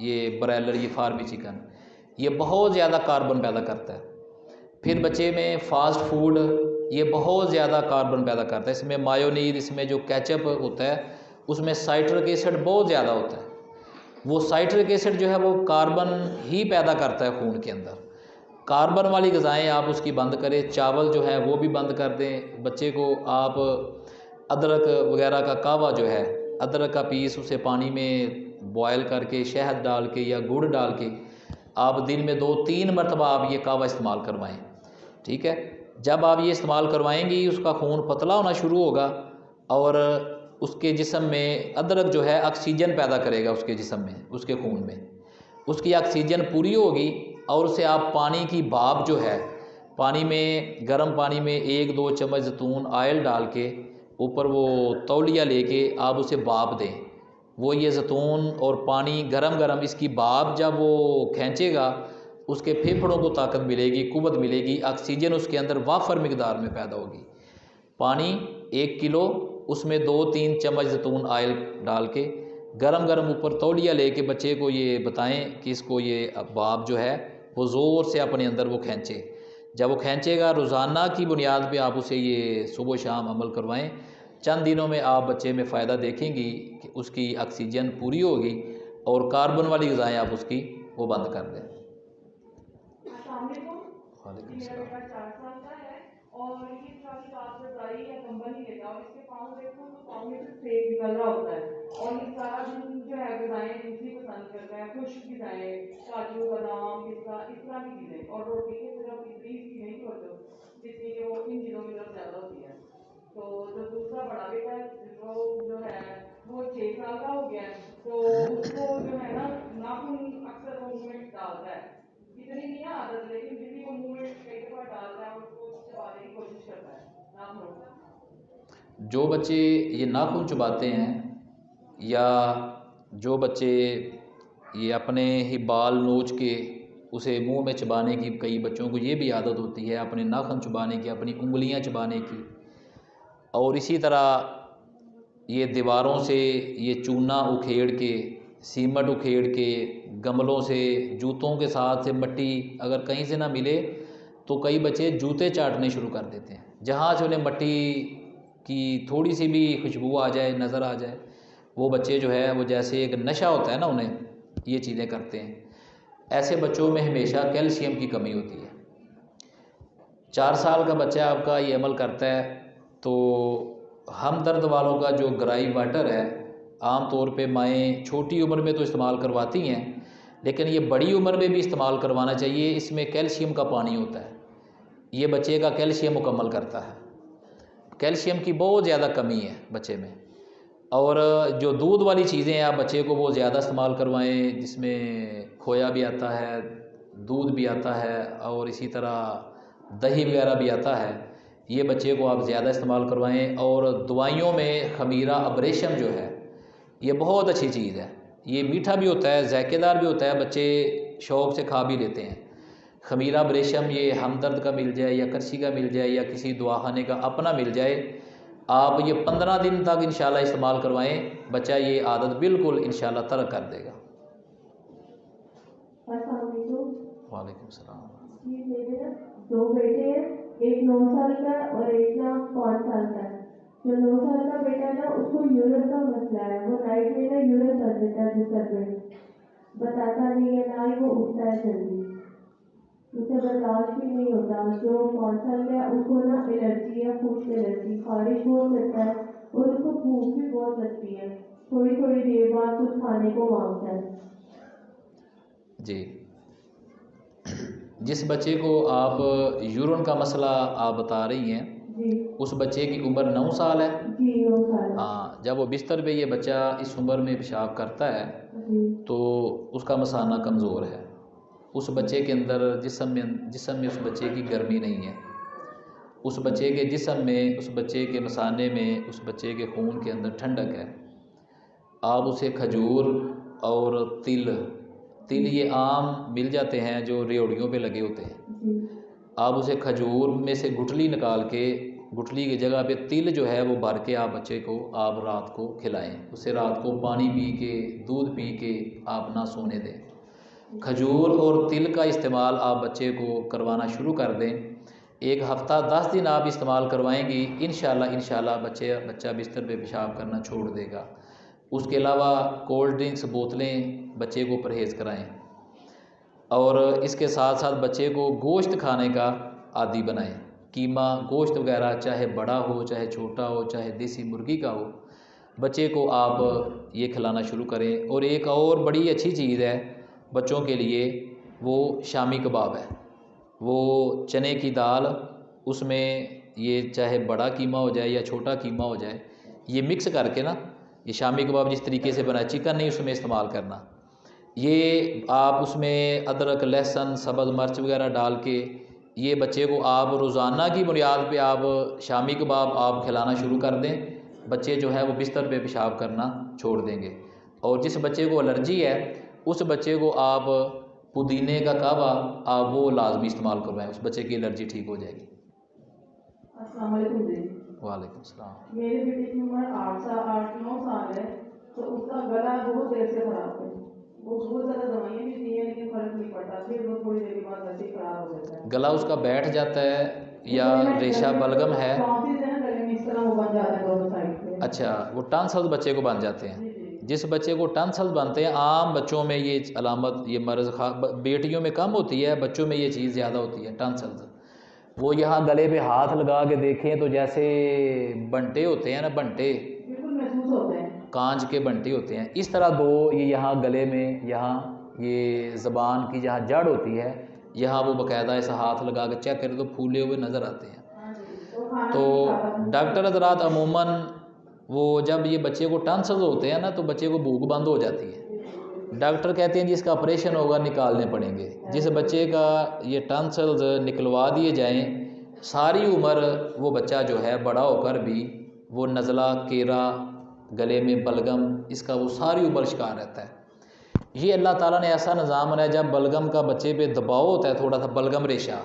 ये ब्रॉयलर, ये फार्मी चिकन, ये बहुत ज़्यादा कार्बन पैदा करता है। फिर बच्चे में फ़ास्ट फूड, ये बहुत ज़्यादा कार्बन पैदा करता है। इसमें मायोनीज, इसमें जो केचप होता है उसमें साइट्रिक एसिड बहुत ज़्यादा होता है। वो साइट्रिक एसिड जो है वो कार्बन ही पैदा करता है खून के अंदर। कार्बन वाली ग़िज़ाएँ आप उसकी बंद करें, चावल जो है वो भी बंद कर दें। बच्चे को आप अदरक वगैरह का कहवा जो है, अदरक का पीस उसे पानी में बॉयल करके शहद डाल के या गुड़ डाल के आप दिन में 2-3 मरतबा आप ये कहवा इस्तेमाल करवाएं, ठीक है। जब आप ये इस्तेमाल करवाएंगी उसका खून पतला होना शुरू होगा और उसके जिस्म में अदरक जो है ऑक्सीजन पैदा करेगा, उसके जिस्म में, उसके खून में उसकी ऑक्सीजन पूरी होगी। और उसे आप पानी की भाप जो है, पानी में, गर्म पानी में 1-2 चम्मच जैतून ऑयल डाल के ऊपर वो तौलिया लेके आप उसे भाप दें। वो ये जैतून और पानी गरम गरम, इसकी भाप जब वो खींचेगा उसके फेफड़ों को ताकत मिलेगी, कुव्वत मिलेगी, ऑक्सीजन उसके अंदर वाफर मिकदार में पैदा होगी। पानी 1 किलो, उसमें 2-3 चम्मच जैतून ऑयल डाल के गरम गरम ऊपर तौलिया लेके बच्चे को ये बताएं कि इसको ये भाप जो है वो ज़ोर से अपने अंदर वो खींचे। जब वो खींचेगा, रोज़ाना की बुनियाद पे आप उसे ये सुबह शाम अमल करवाएं। चंद दिनों में आप बच्चे में फ़ायदा देखेंगी कि उसकी ऑक्सीजन पूरी होगी और कार्बन वाली ग़िज़ाएँ आप उसकी वो बंद कर दें। वालेकुम मेरा सलाम। बेटा 4 साल का है और ये काफी रात में दवाई या कंबल नहीं लेता और इसके पाँव देखो तो पाँव में से सेक निकल रहा होता है और ये सारा दिन जो है ग़िज़ाएँ दूसरी पसंद करता है, खुश्क ग़िज़ाएँ, काजू बादाम पिस्ता, इस तरह की चीज़ें, और रोटी की सिर्फ इतनी इसकी नहीं होती जितनी कि वो इन चीज़ों की तरफ ज़्यादा होती है। तो जो दूसरा बड़ा बेटा है वो जो है वो 6 साल का हो गया है, तो उसको जो है ना नाखून अक्सर वो मुँह में डालता है, इतनी नहीं है आदत लेकिन फिर भी वो मुँह में कई दफ़ा डालता है और उसको चबाने की कोशिश करता है नाखून। जो बच्चे ये नाखून चबाते हैं या जो बच्चे ये अपने ही बाल नोच के उसे मुंह में चबाने की, कई बच्चों को ये भी आदत होती है अपने नाखून चबाने की, अपनी उंगलियां चबाने की। और इसी तरह ये दीवारों से ये चूना उखेड़ के, सीमट उखेड़ के, गमलों से, जूतों के साथ से मट्टी अगर कहीं से ना मिले तो कई बच्चे जूते चाटने शुरू कर देते हैं। जहाँ से उन्हें मट्टी की थोड़ी सी भी खुशबू आ जाए, नज़र आ जाए, वो बच्चे जो है वो जैसे एक नशा होता है ना, उन्हें ये चीज़ें करते हैं। ऐसे बच्चों में हमेशा कैल्शियम की कमी होती है। 4 साल का बच्चा आपका ये अमल करता है तो हमदर्द वालों का जो ग्राई वाटर है, आम तौर पे माएँ छोटी उम्र में तो इस्तेमाल करवाती हैं, लेकिन ये बड़ी उम्र में भी इस्तेमाल करवाना चाहिए। इसमें कैल्शियम का पानी होता है, ये बच्चे का कैल्शियम मुकम्मल करता है। कैल्शियम की बहुत ज़्यादा कमी है बच्चे में। और जो दूध वाली चीज़ें हैं आप बच्चे को वो ज़्यादा इस्तेमाल करवाएं, जिसमें खोया भी आता है, दूध भी आता है और इसी तरह दही वगैरह भी आता है, ये बच्चे को आप ज़्यादा इस्तेमाल करवाएं। और दवाइयों में खमीरा अब्रेशम जो है ये बहुत अच्छी चीज़ है। ये मीठा भी होता है, जायकेदार भी होता है, बच्चे शौक़ से खा भी लेते हैं। खमीरा अब्रेशम ये हमदर्द का मिल जाए या करशी का मिल जाए या किसी दवाखाने का अपना मिल जाए, आप ये 15 दिन तक इंशाल्लाह इस्तेमाल करवाएं, बच्चा ये आदत बिल्कुल इंशाल्लाह तर्क कर देगा। वालेकुम सलाम। ये मेरे ना 2 बेटे हैं, एक 9 साल का और एक ना 5 साल का है। जो 9 साल का बेटा है ना उसको यूरिन का मसला है, वो नाइट में ना यूरिन कर देता है बिस्तर पे, बताता नहीं है, ना ही वो उठता है जल्दी, उसे बर्दाश्त भी नहीं होता। जो 5 साल का है उसको ना एलर्जी है, फूड एलर्जी, खारिश बहुत लगता है और उसको भूख भी बहुत लगती है, थोड़ी थोड़ी देर बाद कुछ खाने को मांगता है। जी, जिस बच्चे को आप यूरिन का मसला आप बता रही हैं जी उस बच्चे की उम्र 9 साल है। जी 9 साल। हाँ, जब वो बिस्तर पे ये बच्चा इस उम्र में पेशाब करता है जी तो उसका मसाना कमज़ोर है। उस बच्चे के अंदर जिस्म में उस बच्चे की गर्मी नहीं है। उस बच्चे के जिस्म में, उस बच्चे के मसाने में, उस बच्चे के खून के अंदर ठंडक है। आप उसे खजूर और तिल ये आम मिल जाते हैं जो रेवड़ियों पे लगे होते हैं, जी आप उसे खजूर में से गुठली निकाल के गुठली की जगह पे तिल जो है वो भर के आप बच्चे को आप रात को खिलाएं। उसे रात को पानी पी के, दूध पी के आप ना सोने दें। खजूर और तिल का इस्तेमाल आप बच्चे को करवाना शुरू कर दें। 1 हफ़्ता 10 दिन आप इस्तेमाल करवाएंगी, इंशाल्लाह बच्चा बिस्तर पे पेशाब करना छोड़ देगा। उसके अलावा कोल्ड ड्रिंक्स, बोतलें बच्चे को परहेज़ कराएं और इसके साथ साथ बच्चे को गोश्त खाने का आदी बनाएं। कीमा, गोश्त वगैरह चाहे बड़ा हो, चाहे छोटा हो, चाहे देसी मुर्गी का हो, बच्चे को आप ये खिलाना शुरू करें। और एक और बड़ी अच्छी चीज़ है बच्चों के लिए, वो शामी कबाब है। वो चने की दाल, उसमें ये चाहे बड़ा कीमा हो जाए या छोटा कीमा हो जाए, ये मिक्स करके ना, ये शामी कबाब जिस तरीके से बनाए, चिकन नहीं उसमें इस्तेमाल करना, ये आप उसमें अदरक, लहसुन, सब्ज़ मिर्च वगैरह डाल के ये बच्चे को आप रोज़ाना की बुनियाद पे आप शामी कबाब आप खिलाना शुरू कर दें। बच्चे जो है वो बिस्तर पे पेशाब करना छोड़ देंगे। और जिस बच्चे को एलर्जी है उस बच्चे को आप पुदीने का कावा आप वो लाजमी इस्तेमाल करवाएं, उस बच्चे की एलर्जी ठीक हो जाएगी। अस्सलाम वालेकुम जी। वालेकुम सलाम। मेरे बेटे की उम्र 8-9 साल है, तो उसका गला बहुत देर से खराब है। वो बहुत ज़्यादा दवाइयाँ भी दी हैं लेकिन फ़र्क नहीं पड़ता, फिर वो थोड़ी देर के बाद वैसे ही खराब हो जाता है। गला उसका बैठ जाता है या रेशा बलगम है? टॉन्सिल्स है ना गले में, इस तरह वो बन जाता है दोनों साइड पे। अच्छा, वो टॉन्सिल्स बच्चे को बन जाते हैं। जी जी। जिस बच्चे को टॉन्सिल्स बनते हैं, आम बच्चों में ये अलामत, ये मर्ज़ बेटियों में कम होती है, बच्चों में ये चीज़ ज़्यादा होती है, टॉन्सिल्स। वो यहाँ गले पे हाथ लगा के देखें तो जैसे बंटे होते हैं ना, बंटे बिल्कुल महसूस होते हैं। कांच के बंटे होते हैं, इस तरह दो ये यहाँ गले में, यहाँ ये ज़बान की जहाँ जड़ होती है, यहाँ वो बाकायदा ऐसा हाथ लगा के चेक करें तो फूले हुए नज़र आते हैं। हाँ जी। तो डॉक्टर हज़रात अमूमन वो जब ये बच्चे को टॉन्सिल्स होते हैं ना, तो बच्चे को भूख बंद हो जाती है। डॉक्टर कहते हैं जिसका ऑपरेशन होगा निकालने पड़ेंगे। जिस बच्चे का ये टॉन्सिल्स निकलवा दिए जाएं, सारी उम्र वो बच्चा जो है बड़ा होकर भी वो नज़ला, केरा, गले में बलगम, इसका वो सारी उम्र शिकार रहता है। ये अल्लाह ताला ने ऐसा निज़ाम बनाया, जब बलगम का बच्चे पे दबाव होता है, थोड़ा सा बलगम रेशा,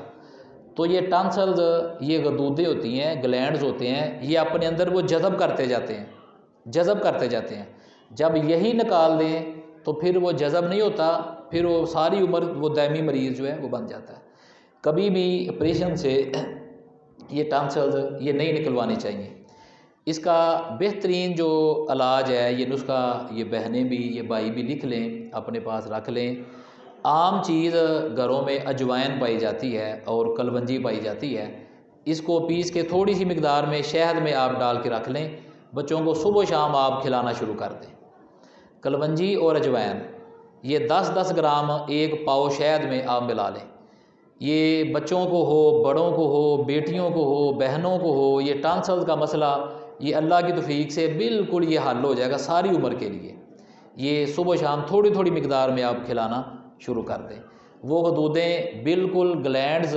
तो ये टॉन्सिल्स, ये गदूदें होती हैं, ग्लैंड्स होते हैं, ये अपने अंदर वो जज़ब करते जाते हैं। जब यही निकाल दें तो फिर वो जज़ब नहीं होता, फिर वो सारी उम्र वो दायमी मरीज़ जो है वो बन जाता है। कभी भी ऑपरेशन से ये टॉन्सिल्स ये नहीं निकलवानी चाहिए। इसका बेहतरीन जो इलाज है, ये नुस्खा ये बहनें भी, ये भाई भी लिख लें, अपने पास रख लें। आम चीज़ घरों में अजवाइन पाई जाती है और कलवंजी पाई जाती है। इसको पीस के थोड़ी सी मिकदार में शहद में आप डाल के रख लें, बच्चों को सुबह शाम आप खिलाना शुरू कर दें। कलवंजी और अजवाइन ये 10-10 ग्राम 1 पाव शहद में आप मिला लें। ये बच्चों को हो, बड़ों को हो, बेटियों को हो, बहनों को हो, ये टॉन्सिल्स का मसला ये अल्लाह की तौफीक से बिल्कुल ये हल हो जाएगा सारी उम्र के लिए। ये सुबह शाम थोड़ी थोड़ी मिकदार में आप खिलाना शुरू कर दें। वो गदूदें बिल्कुल, ग्लैंड्स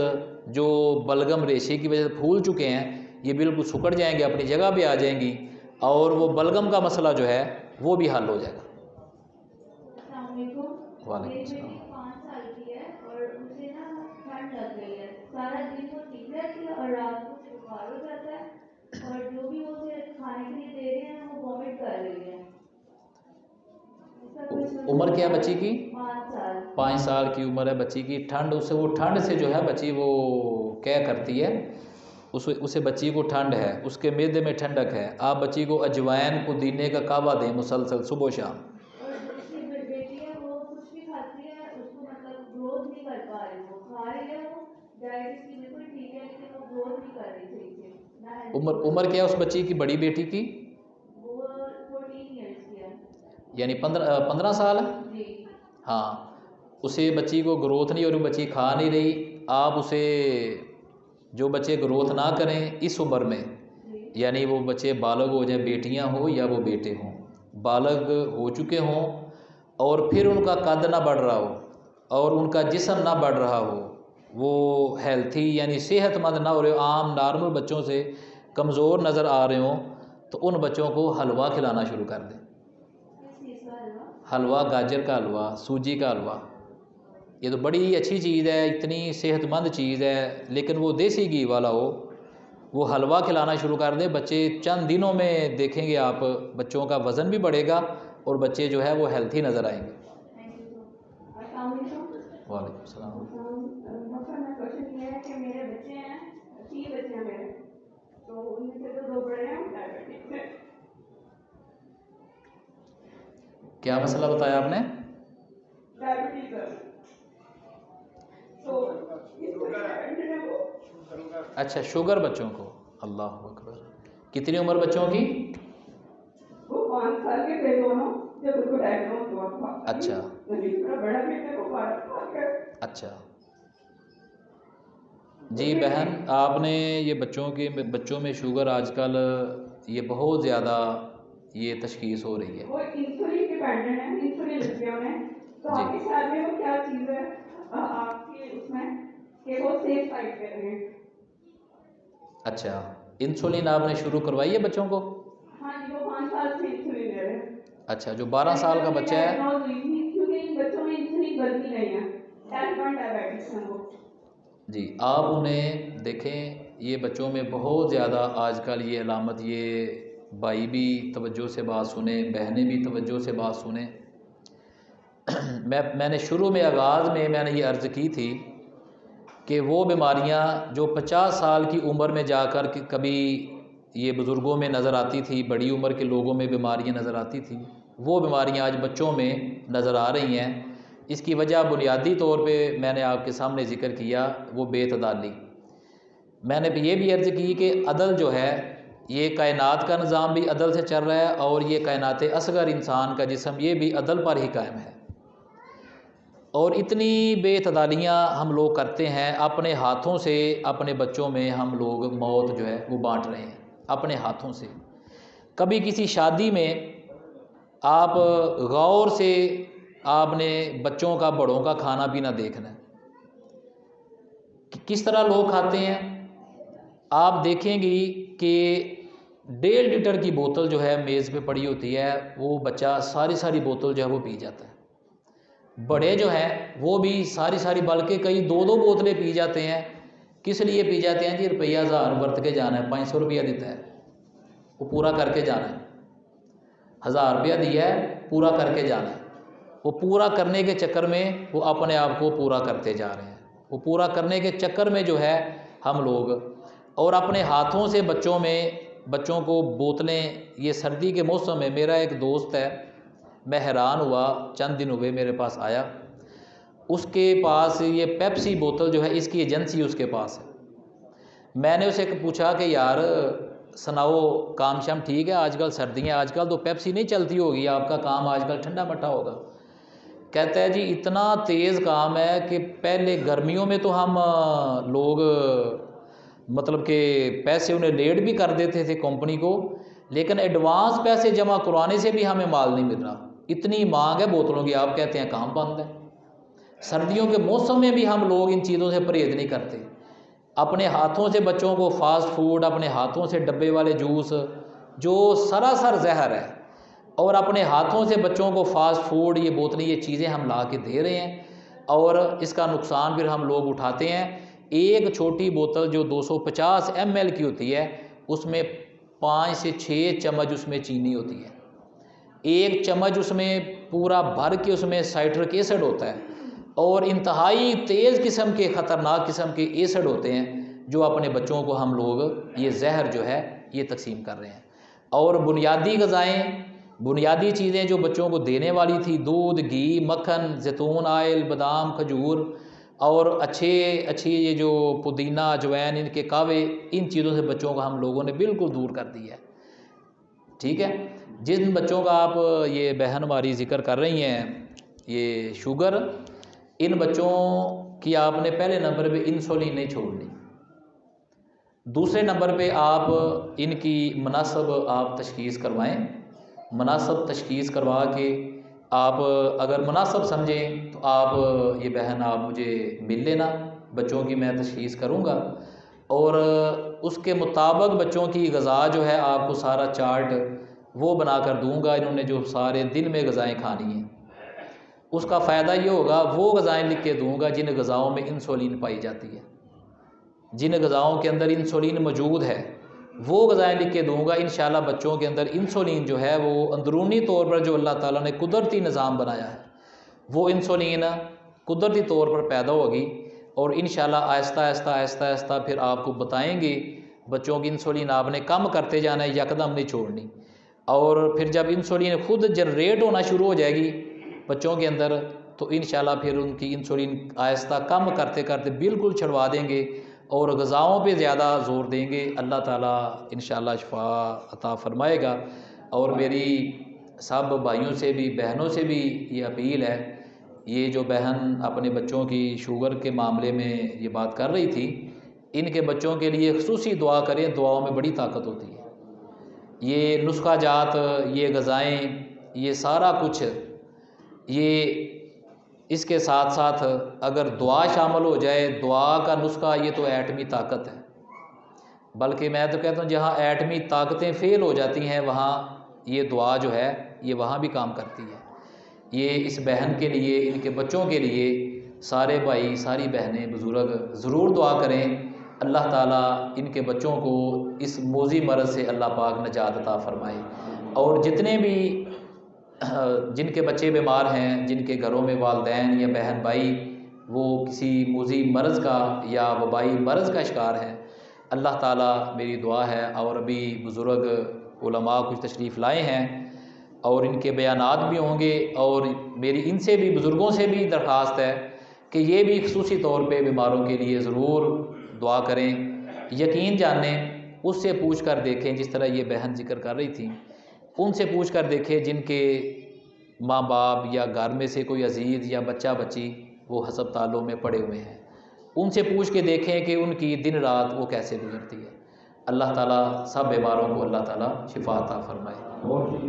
जो बलगम रेशे की वजह से फूल चुके हैं, ये बिल्कुल सुकड़ जाएंगे, अपनी जगह पे आ जाएंगी और वो बलगम का मसला जो है वो भी हल हो जाएगा। वालेकुम सलाम। 5 साल की है और उसे ना ठंड लग गई है, सारा दिन वो ठीक रहती है और रात को उसे बुखार हो जाता है और जो भी वो उसे खाने के लिए दे रहे हैं वो वॉमिट कर रही है। इसका कुछ उम्र क्या है बच्ची की? 5 साल। 5 साल की उम्र है बच्ची की। ठंड, उसे वो ठंड से जो है बच्ची वो क्या करती है, उसे बच्ची को ठंड है, उसके मैदे में ठंडक है। आप बच्ची को अजवाइन, पुदीने का कावा दें मुसलसल सुबह शाम। और उसकी बेटी है वो कुछ भी खाती है, उसको मतलब ग्रोथ नहीं कर पा रही, वो खा रही है, वो डाइट इसकी बिल्कुल ठीक है लेकिन वो ग्रोथ नहीं कर रही ठीक से ना। उम्र क्या है उस बच्ची की, बड़ी बेटी की? वो 14 ईयर्स की है। यानी 15 साल है। जी। हाँ, उसे बच्ची को ग्रोथ नहीं हो रही, बच्ची खा नहीं रही। आप उसे, जो बच्चे ग्रोथ ना करें इस उम्र में, यानी वो बच्चे बालग हो जाए, बेटियां हो या वो बेटे हों, बालग हो चुके हों और फिर उनका कद ना बढ़ रहा हो और उनका जिस्म ना बढ़ रहा हो, वो हेल्थी यानी सेहतमंद ना हो रहे हो, आम नॉर्मल बच्चों से कमज़ोर नज़र आ रहे हों, तो उन बच्चों को हलवा खिलाना शुरू कर दें। किस चीज़ का हलवा? हलवा, गाजर का हलवा, सूजी का हलवा, ये तो बड़ी अच्छी चीज़ है, इतनी सेहतमंद चीज़ है, लेकिन वो देसी घी वाला हो वो हलवा खिलाना शुरू कर दें, बच्चे चंद दिनों में देखेंगे आप, बच्चों का वज़न भी बढ़ेगा और बच्चे जो है वो हेल्थी नज़र आएंगे। वालेकुम सलाम। डॉक्टर, मेरा क्वेश्चन ये है कि मेरे बच्चे हैं, 3 बच्चे हैं मेरे, तो उनमें से तो 2 बड़े हैं डायबिटिक से। क्या मसला बताया आपने? डायबिटीज है, तो अच्छा, शुगर बच्चों को, अल्लाह अकबर। कितनी उम्र बच्चों की? वो 5 साल के थे दोनों जब उनको डायग्नोज हुआ था। अच्छा मेरा बड़ा बेटे को 12 साल का। अच्छा जी बहन, आपने ये बच्चों में शुगर आजकल ये बहुत ज़्यादा ये तशखीस हो रही है। वो इंसुलिन डिपेंडेंट है, इंसुलिन लेते हैं उन्हें, तो जी। आपके ख्याल में वो क्या चीज़ है आपके उसमें कि वो सेफ साइड पे रहे? अच्छा, इंसुलिन आपने शुरू करवाई है बच्चों को? हाँ जी, वो 5 साल से इंसुलिन ले रहे हैं। अच्छा, जो 12 साल का बच्चा है, क्योंकि इन बच्चों में इंसुलिन बनती नहीं है, टाइप 1 डायबिटीज है वो। जी आप उन्हें देखें, ये बच्चों में बहुत ज़्यादा आजकल ये अलामत, ये भाई भी तवज्जो से बात सुने, बहनें भी तवज्जो से बात सुने। मैंने शुरू में आगाज़ में मैंने ये अर्ज़ की थी कि वो बीमारियां जो 50 साल की उम्र में जाकर कि कभी ये बुज़ुर्गों में नज़र आती थी, बड़ी उम्र के लोगों में बीमारियां नज़र आती थी, वो बीमारियां आज बच्चों में नज़र आ रही हैं। इसकी वजह बुनियादी तौर पे मैंने आपके सामने ज़िक्र किया, वो बेतदाली। मैंने ये भी अर्ज़ की कि अदल जो है, ये कायनात का निज़ाम भी अदल से चल रहा है और ये कायनात असगर इंसान का जिस्म, ये भी अदल पर ही कायम है। और इतनी बेतदालियाँ हम लोग करते हैं, अपने हाथों से अपने बच्चों में हम लोग मौत जो है वो बांट रहे हैं अपने हाथों से। कभी किसी शादी में आप गौर से आपने बच्चों का, बड़ों का खाना पीना देखना है कि किस तरह लोग खाते हैं। आप देखेंगी कि 1.5 लीटर की बोतल जो है मेज़ पे पड़ी होती है, वो बच्चा सारी बोतल जो है वो पी जाता है। बड़े जो हैं वो भी सारी, बल्कि कई 2-2 बोतलें पी जाते हैं। किस लिए पी जाते हैं जी? रुपया 1000 बरत के जाना है, 500 रुपया देता है, वो पूरा करके जाना है। 1000 रुपया दिया है, पूरा करके जाना है। वो पूरा करने के चक्कर में वो अपने आप को पूरा करते जा रहे हैं। वो पूरा करने के चक्कर में जो है हम लोग, और अपने हाथों से बच्चों को बोतलें, ये सर्दी के मौसम में, मेरा एक दोस्त है, मैं हैरान हुआ, चंद दिन हुए मेरे पास आया, उसके पास ये पेप्सी बोतल जो है, इसकी एजेंसी उसके पास है। मैंने उसे पूछा कि यार सुनाओ, काम शाम ठीक है? आजकल सर्दियाँ, आजकल तो पेप्सी नहीं चलती होगी, आपका काम आजकल ठंडा मट्ठा होगा। कहता है जी इतना तेज़ काम है कि पहले गर्मियों में तो हम लोग मतलब कि पैसे उन्हें लेट भी कर देते थे कंपनी को, लेकिन एडवांस पैसे जमा करवाने से भी हमें माल नहीं मिल रहा, इतनी मांग है बोतलों की। आप कहते हैं काम बंद है। सर्दियों के मौसम में भी हम लोग इन चीज़ों से परहेज़ नहीं करते। अपने हाथों से बच्चों को फास्ट फूड, अपने हाथों से डब्बे वाले जूस जो सरासर जहर है, और अपने हाथों से बच्चों को फास्ट फूड, ये बोतलें, ये चीज़ें हम ला के दे रहे हैं और इसका नुकसान फिर हम लोग उठाते हैं। एक छोटी बोतल जो 250 ml की होती है, उसमें 5 से 6 चम्मच उसमें चीनी होती है। 1 चम्मच उसमें पूरा भर के उसमें साइट्रिक एसिड होता है, और इंतहाई तेज़ किस्म के, ख़तरनाक किस्म के एसिड होते हैं, जो अपने बच्चों को हम लोग ये जहर जो है ये तकसीम कर रहे हैं। और बुनियादी ग़िज़ाएँ, बुनियादी चीज़ें जो बच्चों को देने वाली थी, दूध, घी, मक्खन, जैतून ऑयल, बादाम, खजूर और अच्छे ये जो पुदीना, अजवैन, इनके कावे, इन चीज़ों से बच्चों को हम लोगों ने बिल्कुल दूर कर दिया है। ठीक है, जिन बच्चों का आप ये बहन हमारी ज़िक्र कर रही हैं, ये शुगर, इन बच्चों की आपने पहले नंबर पे इंसुलिन नहीं छोड़नी। दूसरे नंबर पे आप इनकी मुनासिब आप तशख़ीस करवाएं। मुनासिब तशख़ीस करवा के आप अगर मुनासिब समझें तो आप, ये बहन आप मुझे मिल लेना, बच्चों की मैं तशख़ीस करूँगा और उसके मुताबिक बच्चों की ग़िज़ा जो है आपको सारा चार्ट वो बना कर दूँगा। इन्होंने जो सारे दिन में ग़िज़ाएँ खानी हैं, उसका फ़ायदा ये होगा, वो ग़िज़ाएँ लिख के दूँगा जिन ग़िज़ाओं में इंसुलिन पाई जाती है। जिन ग़िज़ाओं के अंदर इंसुलिन मौजूद है वो ग़िज़ाएँ लिख के दूँगा। इंशाअल्लाह बच्चों के अंदर इंसुलिन जो है वो अंदरूनी तौर पर जो अल्लाह ताला ने कुदरती निज़ाम बनाया है वो इंसुलिन कुदरती तौर पर पैदा होगी और इंशाअल्लाह आहिस्ता आहिस्ता आहिस्ता आहिस्ता फिर आपको बताएंगे बच्चों की इंसुलिन आपने कम करते जाना है, यकदम नहीं छोड़नी। और फिर जब इंसुलिन खुद जनरेट होना शुरू हो जाएगी बच्चों के अंदर तो इंशाअल्लाह फिर उनकी इंसुलिन आहिस्ता कम करते करते बिल्कुल छुड़वा देंगे और ग़िज़ाओं पे ज़्यादा ज़ोर देंगे। अल्लाह ताला इंशाअल्लाह शिफा अता फ़रमाएगा। और मेरी सब भाइयों से भी बहनों से भी ये अपील है, ये जो बहन अपने बच्चों की शुगर के मामले में ये बात कर रही थी, इनके बच्चों के लिए ख़ुसूसी दुआ करें, दुआओं में बड़ी ताकत होती है। ये नुस्खा जात, ये ग़िज़ाएँ, ये सारा कुछ, ये इसके साथ साथ अगर दुआ शामिल हो जाए, दुआ का नुस्खा ये तो एटमी ताकत है। बल्कि मैं तो कहता हूँ जहाँ एटमी ताकतें फ़ेल हो जाती हैं वहाँ ये दुआ जो है ये वहाँ भी काम करती है। ये इस बहन के लिए, इनके बच्चों के लिए सारे भाई सारी बहनें बुज़ुर्ग ज़रूर दुआ करें, अल्लाह ताला इनके बच्चों को इस मोज़ी मरज़ से अल्लाह पाक निजात अता फ़रमाए। और जितने भी जिनके बच्चे बीमार हैं, जिनके घरों में वालिदैन या बहन भाई वो किसी मोज़ी मरज़ का या वबाई मरज़ का शिकार हैं, अल्लाह ताला मेरी दुआ है। और अभी बुज़ुर्ग उलमा कुछ तशरीफ़ लाए हैं और इनके बयानात भी होंगे और मेरी इनसे भी बुज़ुर्गों से भी दरख्वास्त है कि ये भी ख़ुसूसी तौर पे बीमारों के लिए ज़रूर दुआ करें। यकीन जानें, उससे पूछ कर देखें, जिस तरह ये बहन जिक्र कर रही थी, उनसे पूछ कर देखें जिनके माँ बाप या घर में से कोई अजीज़ या बच्चा बच्ची वो हस्पतालों में पड़े हुए हैं, उनसे पूछ के देखें कि उनकी दिन रात वो कैसे गुजरती है। अल्लाह ताला सब बीमारों को अल्लाह ताला शिफा अता फ़रमाए।